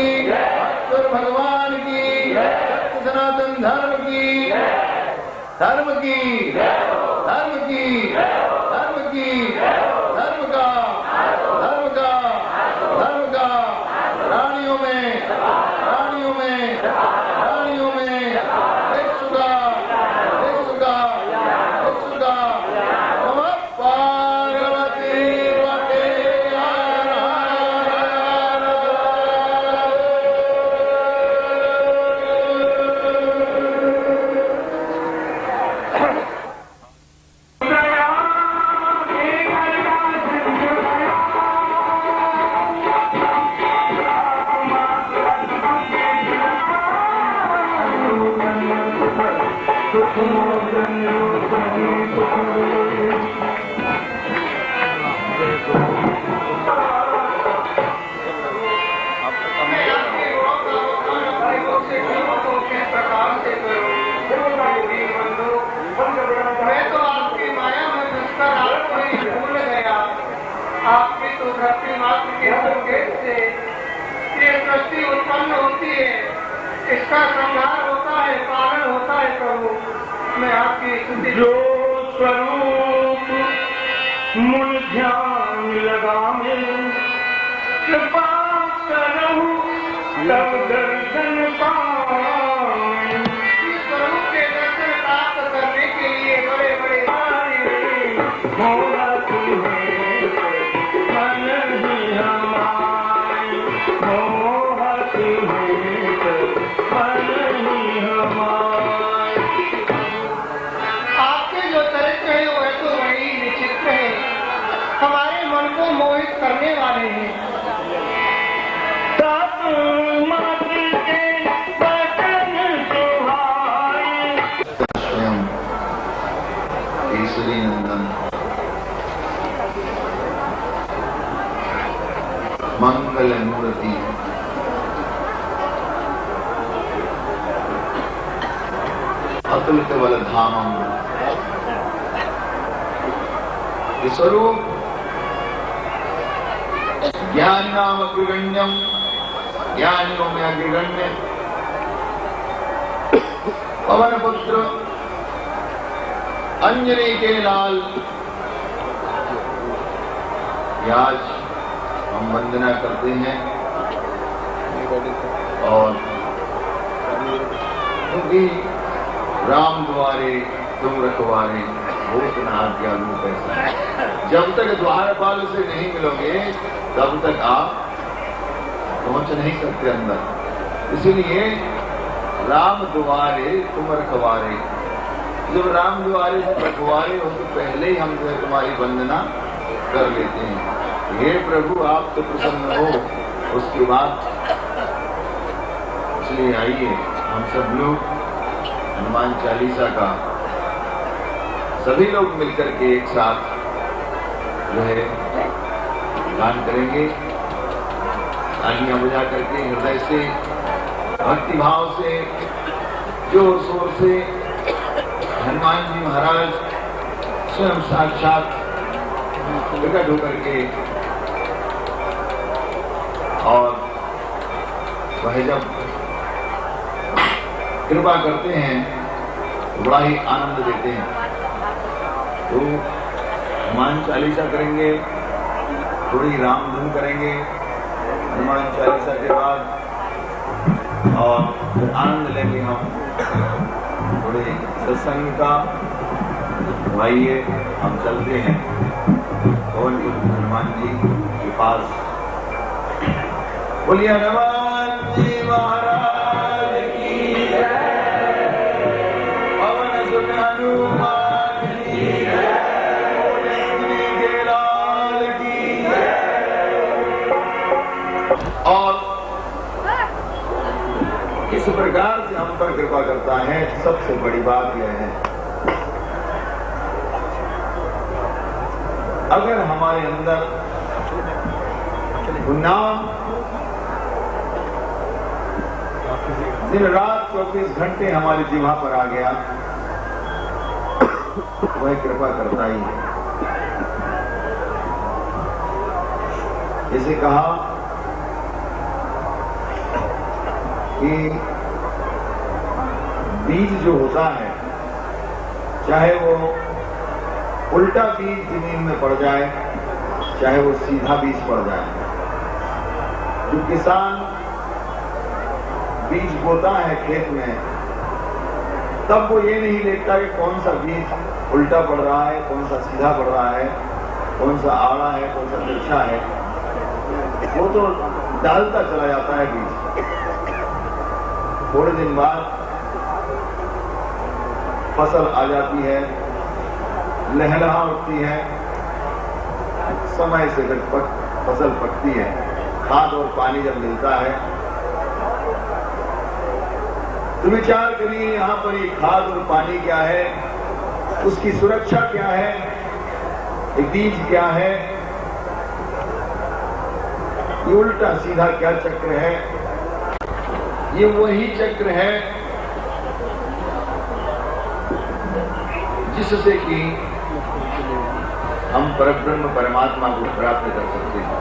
भगवान की, सत्य सनातन धर्म की, धर्म की, धर्म की, धर्म की, धर्म का, धर्म का, धर्म का, रानियों में, रानियों में, रानियों में, विश्व का, विश्व का, विश्व का, नमः पार्वती पते। आपकी तो धरती मात्र के संकेत से ये सृष्टि उत्पन्न होती है, इसका संहार होता है, पालन होता है। प्रभु मैं आपकी स्तुति। जो स्वरूप मुन ध्यान लगावे, कृपा करहु तब दर्शन पावे। स्वरूप के दर्शन प्राप्त करने के लिए बड़े बड़े होगा तुम्हें मन ही हमारी, होगा तुम्हें मन ही हमारी। आपके जो चरित्र है वह तो वही विचित्र है, हमारे मन को मोहित करने वाले हैं। स्वयं केसरी नंदन मंगल मूर्ति, अतुलित बल धामम, स्वरूप ज्ञान नाम अग्रगण्यम, ज्ञानियों में अग्रगण्य, पवन पुत्र अंजनी के लाल। आज हम वंदना करते हैं क्योंकि राम द्वारे तुम रखवारे वो सुना आज्ञा रूप ऐसा। जब तक द्वारपाल से नहीं मिलोगे तब तक आप पहुंच नहीं सकते अंदर। इसीलिए राम द्वारे तुम रखवारे, जब राम द्वारे तुम रखवारे हो तो पहले ही हम जो है तुम्हारी वंदना कर लेते हैं। हे प्रभु आप तो प्रसन्न हो, उसके बाद इसलिए आइए हम सब लोग हनुमान चालीसा का सभी लोग मिलकर के एक साथ जो है गान करेंगे, तालियां बजा करके हृदय से भक्ति भाव से जोर शोर से हनुमान जी महाराज स्वयं साक्षात प्रकट होकर के और वह जब कृपा करते हैं तो बड़ा ही आनंद देते हैं। तो हनुमान चालीसा करेंगे, थोड़ी राम धुन करेंगे हनुमान चालीसा के बाद, और फिर आनंद लेंगे हम थोड़े सत्संग का। आइए हम चलते हैं पवन हनुमान जी के पास। बोलिए हनुमान जी महाराज की जय, पवन सुत हनुमान की जय, के लाल की जय। और इस प्रकार से हम पर कृपा करता है। सबसे बड़ी बात यह है, अगर हमारे अंदर नाम दिन रात 24 घंटे हमारी जीवा पर आ गया, वह कृपा करता ही है। जैसे कहा कि बीज जो होता है, चाहे वो उल्टा बीज जमीन में पड़ जाए, चाहे वो सीधा बीज पड़ जाए, जो किसान बीज बोता है खेत में, तब वो ये नहीं देखता कि कौन सा बीज उल्टा पड़ रहा है, कौन सा सीधा पड़ रहा है, कौन सा आड़ा है, कौन सा तिरछा है। वो तो डालता चला जाता है बीज। थोड़े दिन बाद फसल आ जाती है, लहलहा उठती है, समय से जब फसल पकती है, खाद और पानी जब मिलता है, तो विचार करिए यहाँ पर ये खाद और पानी क्या है, उसकी सुरक्षा क्या है, ये बीज क्या है, ये उल्टा सीधा क्या चक्र है। ये वही चक्र है जिससे कि हम परब्रह्म परमात्मा को प्राप्त कर सकते हैं।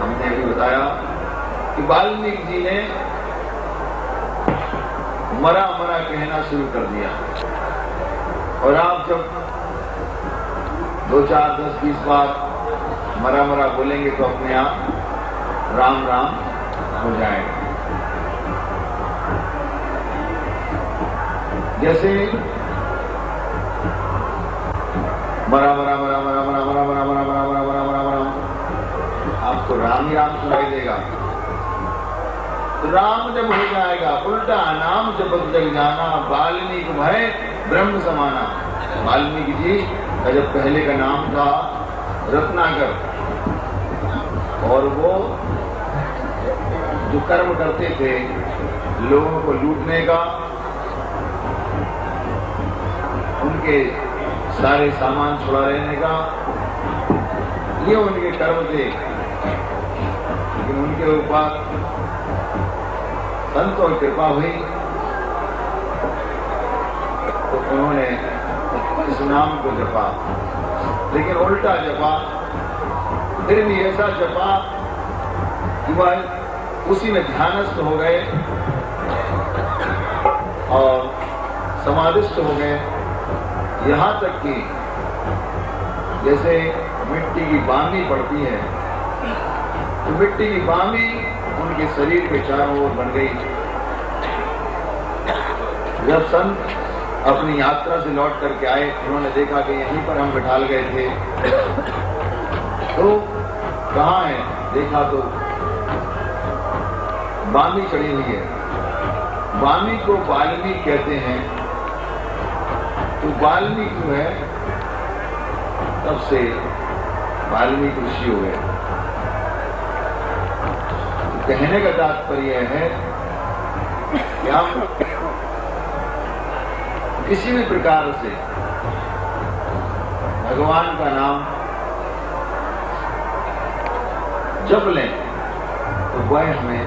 हमने अभी बताया कि वाल्मीकि जी ने मरा मरा कहना शुरू कर दिया, और आप जब 2, 4, 10, 20 बार मरा मरा बोलेंगे तो अपने आप राम राम हो जाएगा। जैसे मरा मरा मरा मरा मरा मरा मरा मरा मरा मरा मरा मरा मरा, आपको राम ही राम सुनाई देगा। राम जब हो जाएगा, उल्टा नाम जपत जग जाना, वाल्मीकि भय ब्रह्म समाना। वाल्मीकि जी का जब पहले का नाम था रत्नाकर, और वो जो कर्म करते थे लोगों को लूटने का, उनके सारे सामान छुड़ा लेने का, ये उनके कर्म थे। लेकिन उनके ऊपर संतों की कृपा हुई तो उन्होंने इस नाम को जपा, लेकिन उल्टा जपा, फिर भी ऐसा जपा कि वह उसी में ध्यानस्थ हो गए और समाधिस्थ हो गए। यहाँ तक कि जैसे मिट्टी की बामी पड़ती है, तो मिट्टी की बामी उनके शरीर के चारों ओर बन गई, जब संत अपनी यात्रा से लौट करके आए, उन्होंने देखा कि यहीं पर हम बिठाल गए थे, तो कहाँ है? देखा तो बामी चढ़ी हुई है। बामी को वाल्मीकि कहते हैं। तो वाल्मीकि जो है, तब से वाल्मीकि ऋषि हो गए। कहने का तात्पर्य है कि हम किसी भी प्रकार से भगवान का नाम जप लें तो वह हमें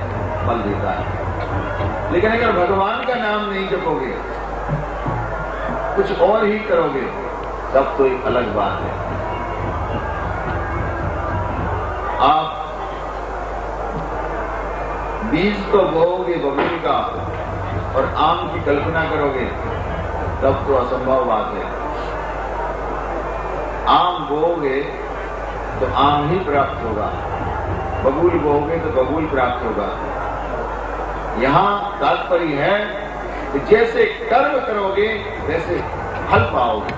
फल देता है। लेकिन अगर भगवान का नाम नहीं जपोगे, कुछ और ही करोगे, तब तो एक अलग बात है। आप बीज तो बोओगे बबूल का और आम की कल्पना करोगे, तब तो असंभव बात है। आम बोओगे तो आम ही प्राप्त होगा, बबूल बोओगे तो बबूल प्राप्त होगा। यहां तात्पर्य है कि जैसे कर्म करोगे वैसे फल पाओगे।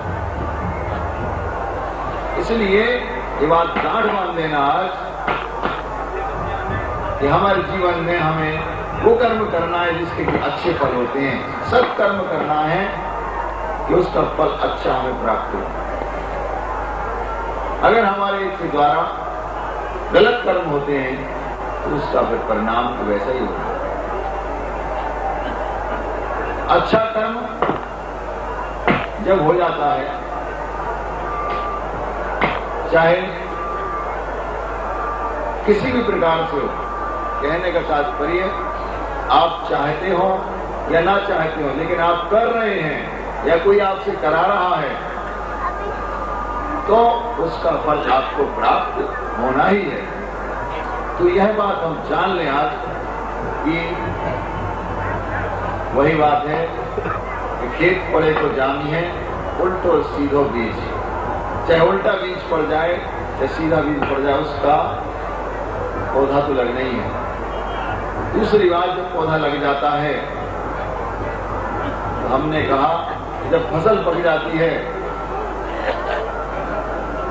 इसलिए ये बात गांठ बांध लेना आज कि हमारे जीवन में हमें वो कर्म करना है जिसके कि अच्छे फल होते हैं। सब कर्म करना है कि उसका फल अच्छा हमें प्राप्त हो। अगर हमारे इसके द्वारा गलत कर्म होते हैं तो उसका फिर परिणाम तो वैसा ही होगा। अच्छा कर्म जब हो जाता है, चाहे किसी भी प्रकार से हो, कहने का तात्पर्य आप चाहते हो या ना चाहते हो, लेकिन आप कर रहे हैं या कोई आपसे करा रहा है, तो उसका फल आपको प्राप्त होना ही है। तो यह बात हम जान लें आज कि वही बात है कि खेत पड़े तो जामी है, उल्टो सीधो बीज। चाहे उल्टा बीज पड़ जाए या सीधा बीज पड़ जाए, उसका पौधा तो लगना ही है। दूसरी बात, जब पौधा लग जाता है तो हमने कहा जब फसल पक जाती है,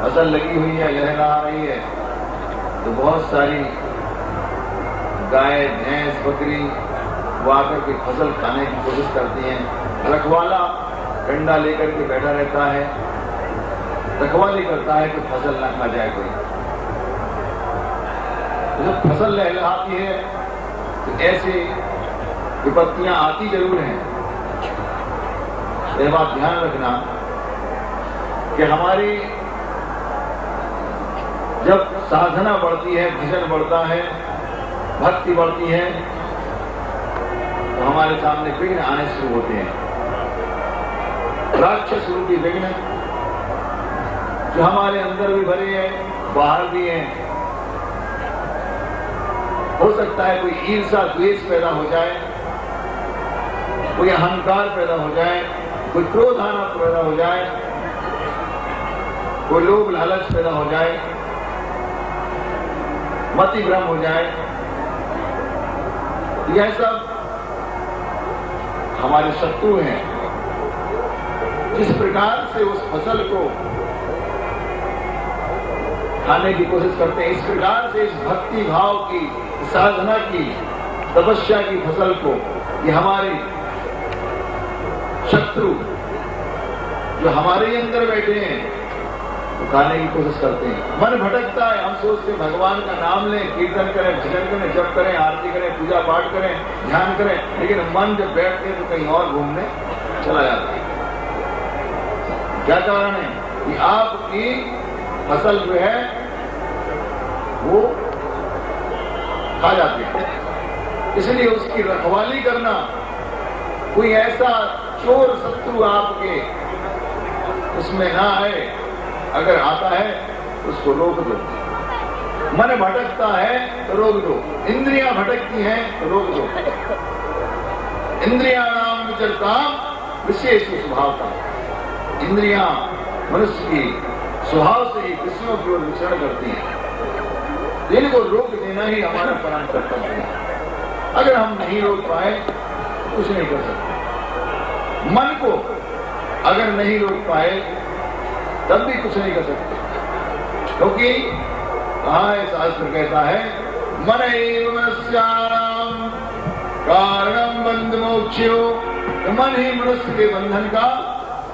फसल लगी हुई है, लहरा रही है, तो बहुत सारी गाय, भैंस, बकरी वो आकर के फसल खाने की कोशिश करती हैं। रखवाला डंडा लेकर के बैठा रहता है, रखवाली करता है कि फसल न खा जाए कोई। तो जब फसल लहराती है तो ऐसे विपत्तियां आती जरूर हैं। यह बात ध्यान रखना कि हमारी जब साधना बढ़ती है, भजन बढ़ता है, भक्ति बढ़ती है, तो हमारे सामने विघ्न आने शुरू होते हैं। राक्षस रूपी विघ्न जो हमारे अंदर भी भरे हैं, बाहर भी हैं। हो सकता है कोई ईर्षा द्वेष पैदा हो जाए, कोई अहंकार पैदा हो जाए, कोई क्रोध आना पैदा हो जाए, कोई लोभ लालच पैदा हो जाए, मति भ्रम हो जाए। यह सब हमारे शत्रु हैं। जिस प्रकार से उस फसल को खाने की कोशिश करते हैं, इस प्रकार से इस भक्ति भाव की, साधना की, तपस्या की फसल को ये हमारे शत्रु जो हमारे अंदर बैठे हैं वो खाने की कोशिश करते हैं। मन भटकता है, हम सोचते हैं भगवान का नाम लें, कीर्तन करें, भजन करें, जप करें, आरती करें, पूजा पाठ करें, ध्यान करें, लेकिन मन जब बैठते हैं तो कहीं और घूमने चला जाता है। क्या कारण है कि आपकी फसल जो है वो खा जाती है। इसलिए उसकी रखवाली करना, कोई ऐसा चोर शत्रु आपके उसमें ना आए, अगर आता है उसको रोक दो। मन भटकता है तो रोक दो, इंद्रियां भटकती हैं तो रोक दो। इंद्रियां नाम विचरता विशेष स्वभाव का। इंद्रियां मनुष्य की स्वभाव से ही विषयों की ओर विचरण करती हैं। इनको रोक देना ही हमारा परम कर्तव्य है। अगर हम नहीं रोक पाए तो कुछ नहीं कर सकते। मन को अगर नहीं रोक पाए तब भी कुछ नहीं कर सकते, क्योंकि कहा है, शास्त्र कहता है मन एव मनस्यानाम कारणम बंध मोक्षो, मन ही मनुष्य के बंधन का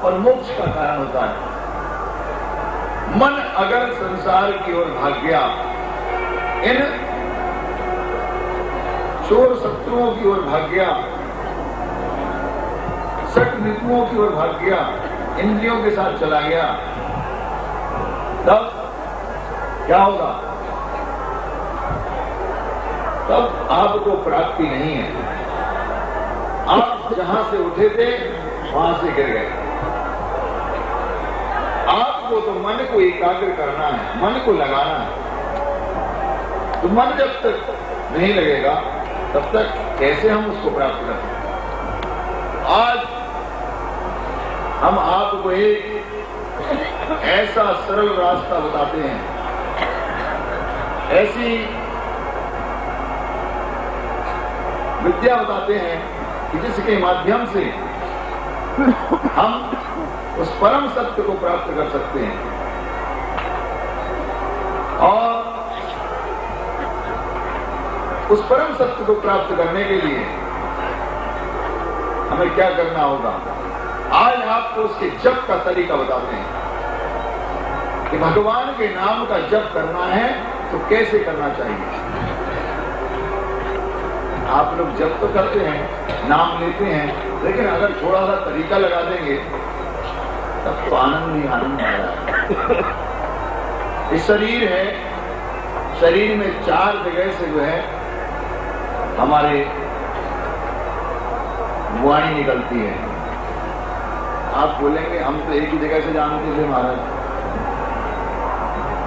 और मोक्ष का कारण होता है। मन अगर संसार की ओर भाग गया, इन चोर शत्रुओं की ओर भाग गया, सट ऋतुओं की ओर भाग गया, इंद्रियों के साथ चला गया, तब क्या होगा? तब आपको प्राप्ति नहीं है। आप जहां से उठे थे वहां से गिर गए। आपको तो मन को एकाग्र करना है, मन को लगाना है। तो मन जब तक नहीं लगेगा तब तक कैसे हम उसको प्राप्त कर सकते? आज हम आपको एक ऐसा सरल रास्ता बताते हैं, ऐसी विद्या बताते हैं कि जिसके माध्यम से हम उस परम सत्य को प्राप्त कर सकते हैं। और उस परम सत्य को प्राप्त करने के लिए हमें क्या करना होगा? आज आपको उसके जप का तरीका बताते हैं कि भगवान के नाम का जप करना है तो कैसे करना चाहिए। आप लोग जप तो करते हैं, नाम लेते हैं, लेकिन अगर थोड़ा सा तरीका लगा देंगे तब तो आनंद ही आनंद आ रहा है। ये शरीर है, शरीर में 4 जगह से जो है हमारे वाणी निकलती है। आप बोलेंगे हम तो एक ही जगह से जानते थे महाराज।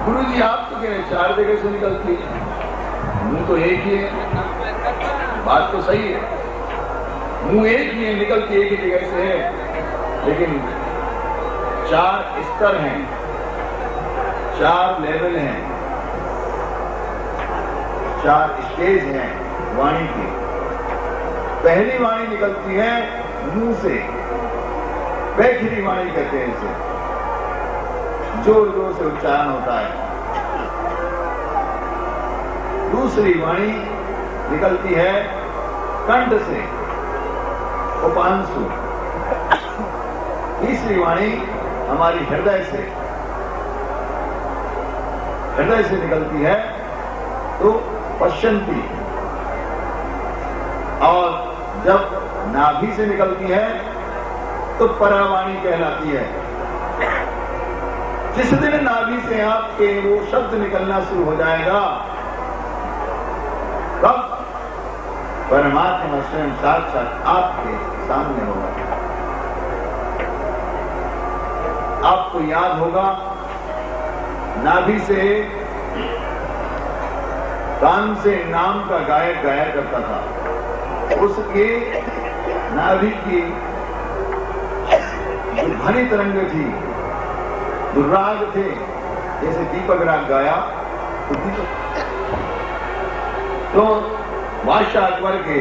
गुरु जी आप तो कह रहे 4 जगह से निकलती है, मुंह तो एक ही है। बात तो सही है, मुंह एक ही है, निकलती एक ही जगह से है, लेकिन 4 स्तर हैं, 4 लेवल हैं, 4 स्टेज हैं वाणी की। पहली वाणी निकलती है मुंह से, वैखरी वाणी कहते हैं इसे, जोर जोर से उच्चारण होता है। दूसरी वाणी निकलती है कंठ से, उपांशु। तीसरी वाणी हमारी हृदय से, हृदय से निकलती है तो पश्यंती। और जब नाभि से निकलती है तो परावाणी कहलाती है। जिस दिन नाभि से आपके वो शब्द निकलना शुरू हो जाएगा, तब परमात्मा स्वयं साक्षात आपके सामने होगा। आपको याद होगा, नाभि से कान से नाम का गायक गाया करता था। उसके नाभि की जो ध्वनि तरंग थी, जो राग थे, जैसे दीपक राग गाया तो बादशाह अकबर के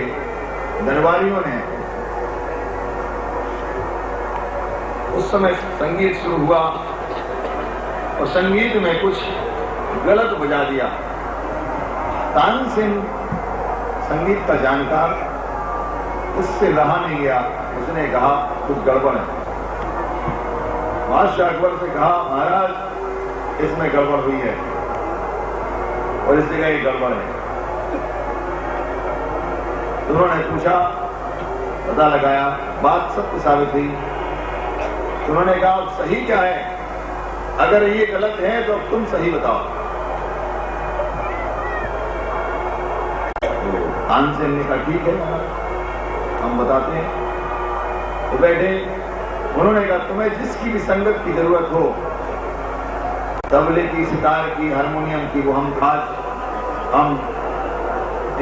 दरबारियों ने उस समय संगीत शुरू हुआ और संगीत में कुछ गलत बजा दिया। तानसेन संगीत का जानकार, उससे रहा नहीं गया, उसने कहा कुछ गड़बड़ है। बादशाह अकबर से कहा महाराज इसमें गड़बड़ हुई है और इस जगह ये गड़बड़ है। उन्होंने पूछा, पता लगाया, बात सत्य साबित हुई। उन्होंने कहा अब सही क्या है? अगर ये गलत है तो अब तुम सही बताओ। तो तानसेन ने कहा ठीक है हम बताते हैं। तो बैठे, उन्होंने कहा तुम्हें जिसकी भी संगत की जरूरत हो, तबले की, सितार की, हारमोनियम की, वो हम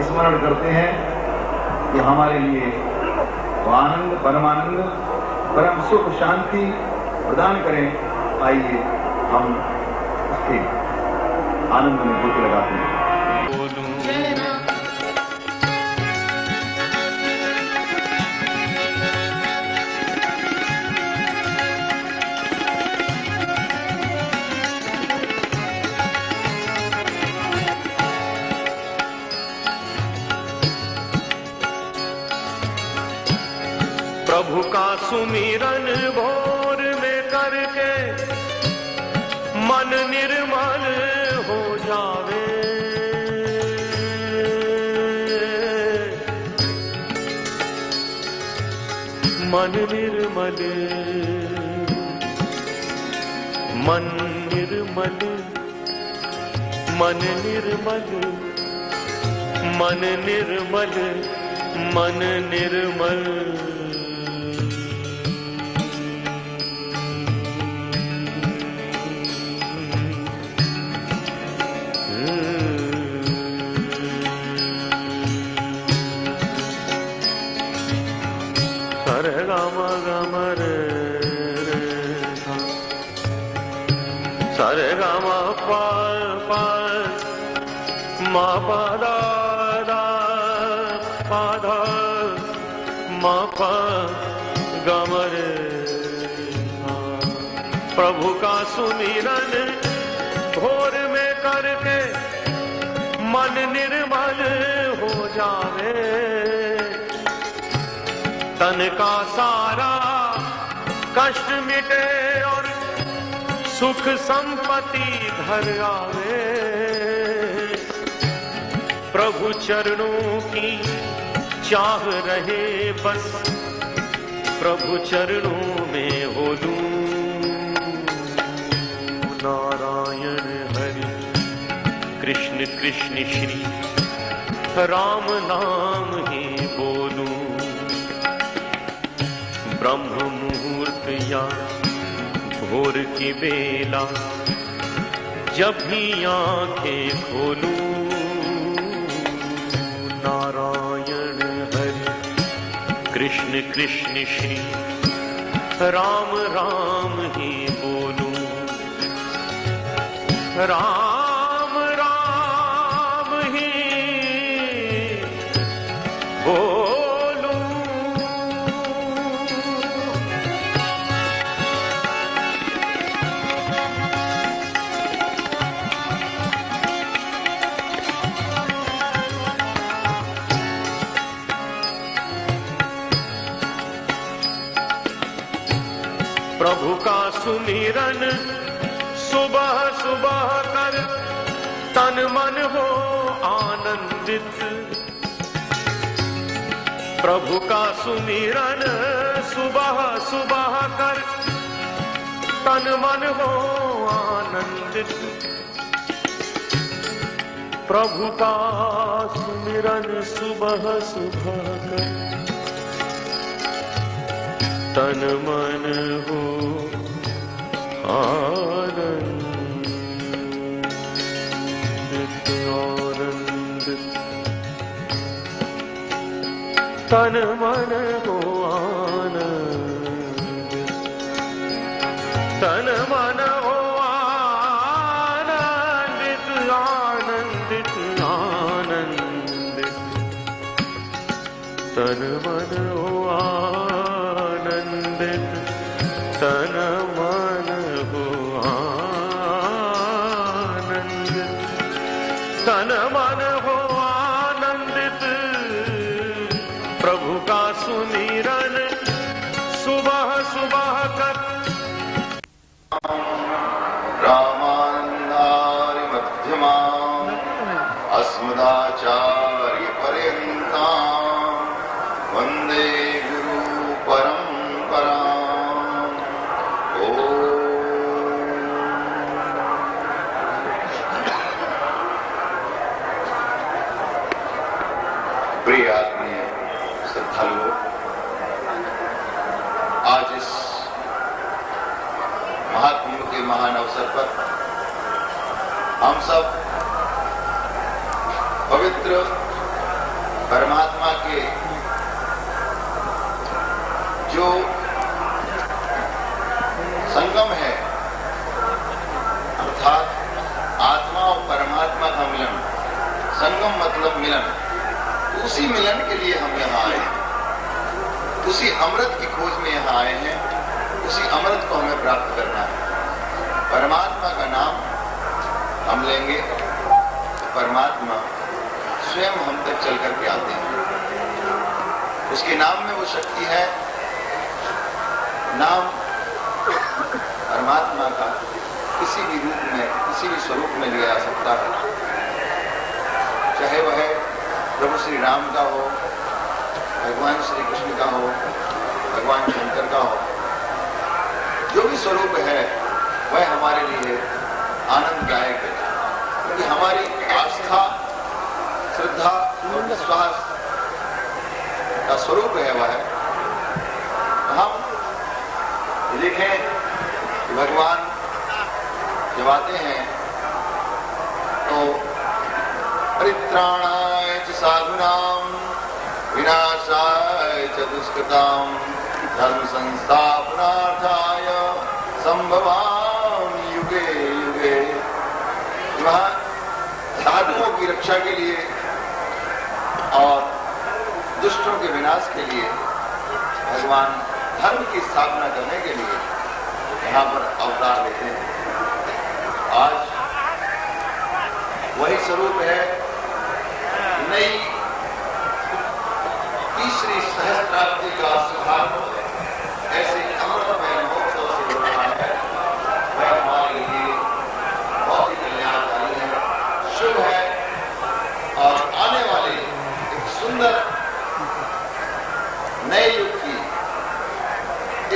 स्मरण करते हैं कि हमारे लिए वो आनंद, परमानंद, परम सुख, शांति प्रदान करें। आइए हम उसके आनंद में डुबकी लगाते हैं। प्रभु का सुमिरन भोर में करके मन निर्मल हो जावे। मन निर्मल, मन निर्मल, मन निर्मल, मन निर्मल, मन निर्मल। सरे गम गम रे सरे गम प प म प दा दा प धा म प गम रे। प्रभु का सुमिरन भोर में करके मन निर्मल हो जावे। तन का सारा कष्ट मिटे और सुख संपत्ति घर आवे। प्रभु चरणों की चाह रहे बस, प्रभु चरणों में हो लूं। नारायण हरि कृष्ण कृष्ण श्री राम नाम ही बोलूं। ब्रह्म मुहूर्त या भोर की बेला जब भी आंखें खोलूं। नारायण हरि कृष्ण कृष्ण श्री राम राम ही बोलूं। राम राम ही बोलूं। प्रभु का सुमिरन सुबह सुबह कर तन मन हो आनंदित। प्रभु का सुमिरन सुबह सुबह कर तन मन हो आनंदित। प्रभु का सुमिरन सुबह सुबह कर तन मन हो आनंदित आनंदित। तन मन हो आनंदित, तन मन हो आनंदित आनंदित आनंदित। तन मन हो आनंदित, तन मन हो आनंदित, तन मन हो आनंदित। प्रभु का सुमिरन सुबह सुबह कर रामानंदारि मध्यमा अस्मदाचार्य पर्यंता वंदे गुरु परंपरा। प्रिय आत्मीय श्रद्धालुओं, आज इस महाकुंभ के महान अवसर पर हम सब पवित्र परमात्मा के जो संगम है, अर्थात आत्मा और परमात्मा का मिलन, संगम मतलब मिलन, उसी मिलन के लिए हम यहाँ आए हैं। उसी अमृत की खोज में यहाँ आए हैं। उसी अमृत को हमें प्राप्त करना है। परमात्मा का नाम हम लेंगे तो परमात्मा स्वयं हम तक चल करके आते हैं। उसके नाम में वो शक्ति है नाम परमात्मा का किसी भी रूप में, किसी भी स्वरूप में लिया जा सकता है, चाहे वह प्रभु श्री राम का हो, भगवान श्री कृष्ण का हो, भगवान शंकर का हो। जो भी स्वरूप है वह हमारे लिए आनंददायक है, क्योंकि हमारी आस्था, श्रद्धा और विश्वास का स्वरूप है वह। हम देखें कि भगवान जब आते हैं तो परित्राणाय च साधूनां विनाशाय च दुष्कृतां धर्म संस्थापनार्थाय संभवामि युगे युगे। वहाँ साधुओं की रक्षा के लिए और दुष्टों के विनाश के लिए भगवान धर्म की स्थापना करने के लिए यहाँ पर अवतार लेते हैं। आज वही स्वरूप है, नई तीसरी सहस्त्राब्दी का शुभारंभ ऐसे अमृतमय महोत्सव से हो रहा है। वह हमारे लिए बहुत ही कल्याणकारी है, शुभ है और आने वाले एक सुंदर नए युग की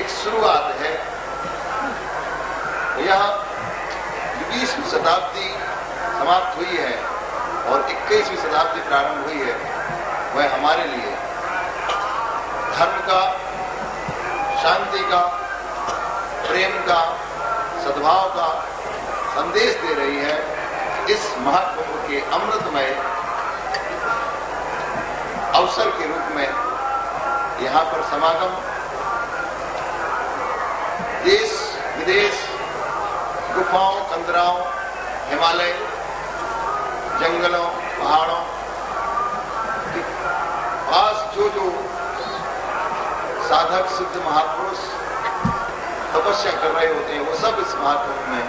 एक शुरुआत है। यहाँ 20वीं शताब्दी समाप्त हुई है और 21वीं शताब्दी प्रारंभ हुई है। वह हमारे लिए धर्म का, शांति का, प्रेम का, सद्भाव का संदेश दे रही है। इस महाकुंभ के अमृतमय अवसर के रूप में यहाँ पर समागम देश विदेश, गुफाओं, कंदराओं, हिमालय, जंगलों, पहाड़ों के पास जो जो साधक सिद्ध महापुरुष तपस्या कर रहे होते हैं, वो सब इस महाकुंभ में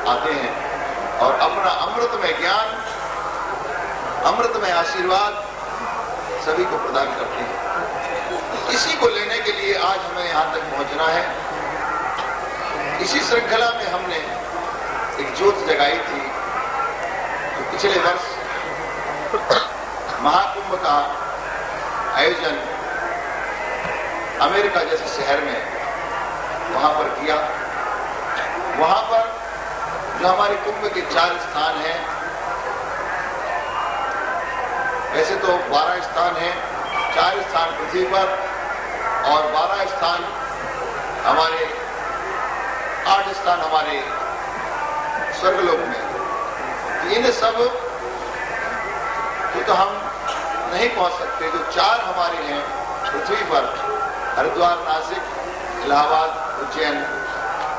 आते हैं और अपना अमृतमय ज्ञान, अमृतमय आशीर्वाद सभी को प्रदान करते हैं। इसी को लेने के लिए आज हमें यहाँ तक पहुँचना है। इसी श्रृंखला में हमने एक ज्योत जगाई थी जो पिछले वर्ष महाकुंभ का आयोजन अमेरिका जैसे शहर में वहां पर किया। वहां पर जो हमारे कुंभ के 4 स्थान हैं, वैसे तो 12 स्थान हैं, 4 स्थान पृथ्वी पर और 12 स्थान हमारे 8 स्थान हमारे स्वर्गलोक में। इन सब तो हम नहीं पहुंच सकते। जो 4 हमारे हैं पृथ्वी पर, हरिद्वार, नासिक, इलाहाबाद, उज्जैन,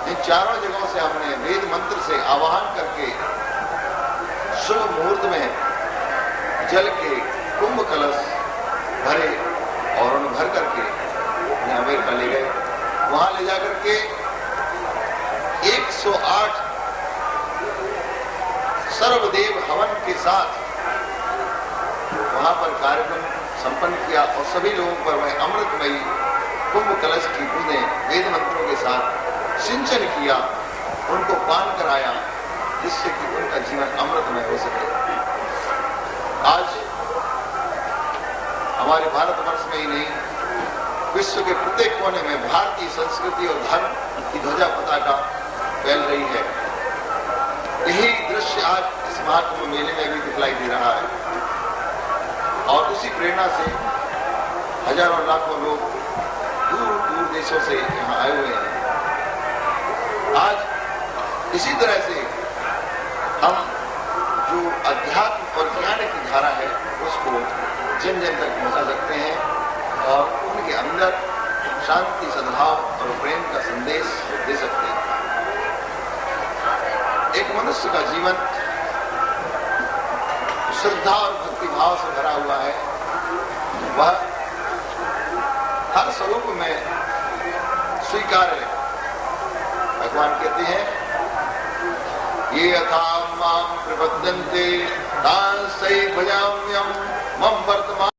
इन चारों जगहों से हमने वेद मंत्र से आवाहन करके शुभ मुहूर्त में जल के कुंभ कलश भरे और उन्हें भर करके उन्हें अमेरिका ले गए। वहां ले जाकर के 108 सर्वदेव हवन के साथ वहां पर कार्यक्रम संपन्न किया और सभी लोगों पर वह अमृतमयी कुंभ कलश की बूंदें वेद मंत्रों के साथ सिंचन किया, उनको पान कराया, जिससे कि उनका जीवन अमृतमय हो सके। आज हमारे भारतवर्ष में ही नहीं, विश्व के प्रत्येक कोने में भारतीय संस्कृति और धर्म की ध्वजा पताका फैल रही है। यही दृश्य आज इस महाकुंभ मेले में भी दिखलाई दे रहा है और उसी प्रेरणा से हजारों लाखों लोग दूर दूर देशों से यहाँ आए हुए हैं। आज इसी तरह से हम जो अध्यात्म और ज्ञान की धारा है उसको जन जन तक पहुंचा सकते हैं और उनके अंदर शांति, सद्भाव और प्रेम का संदेश दे सकते हैं। एक मनुष्य का जीवन श्रद्धा और भक्ति भाव से भरा हुआ है। वह हर स्वरूप में स्वीकार्य है। भगवान कहते हैं, ये यथा मां प्रपद्यन्ते तांसै भजाम्यहं मम वर्तमान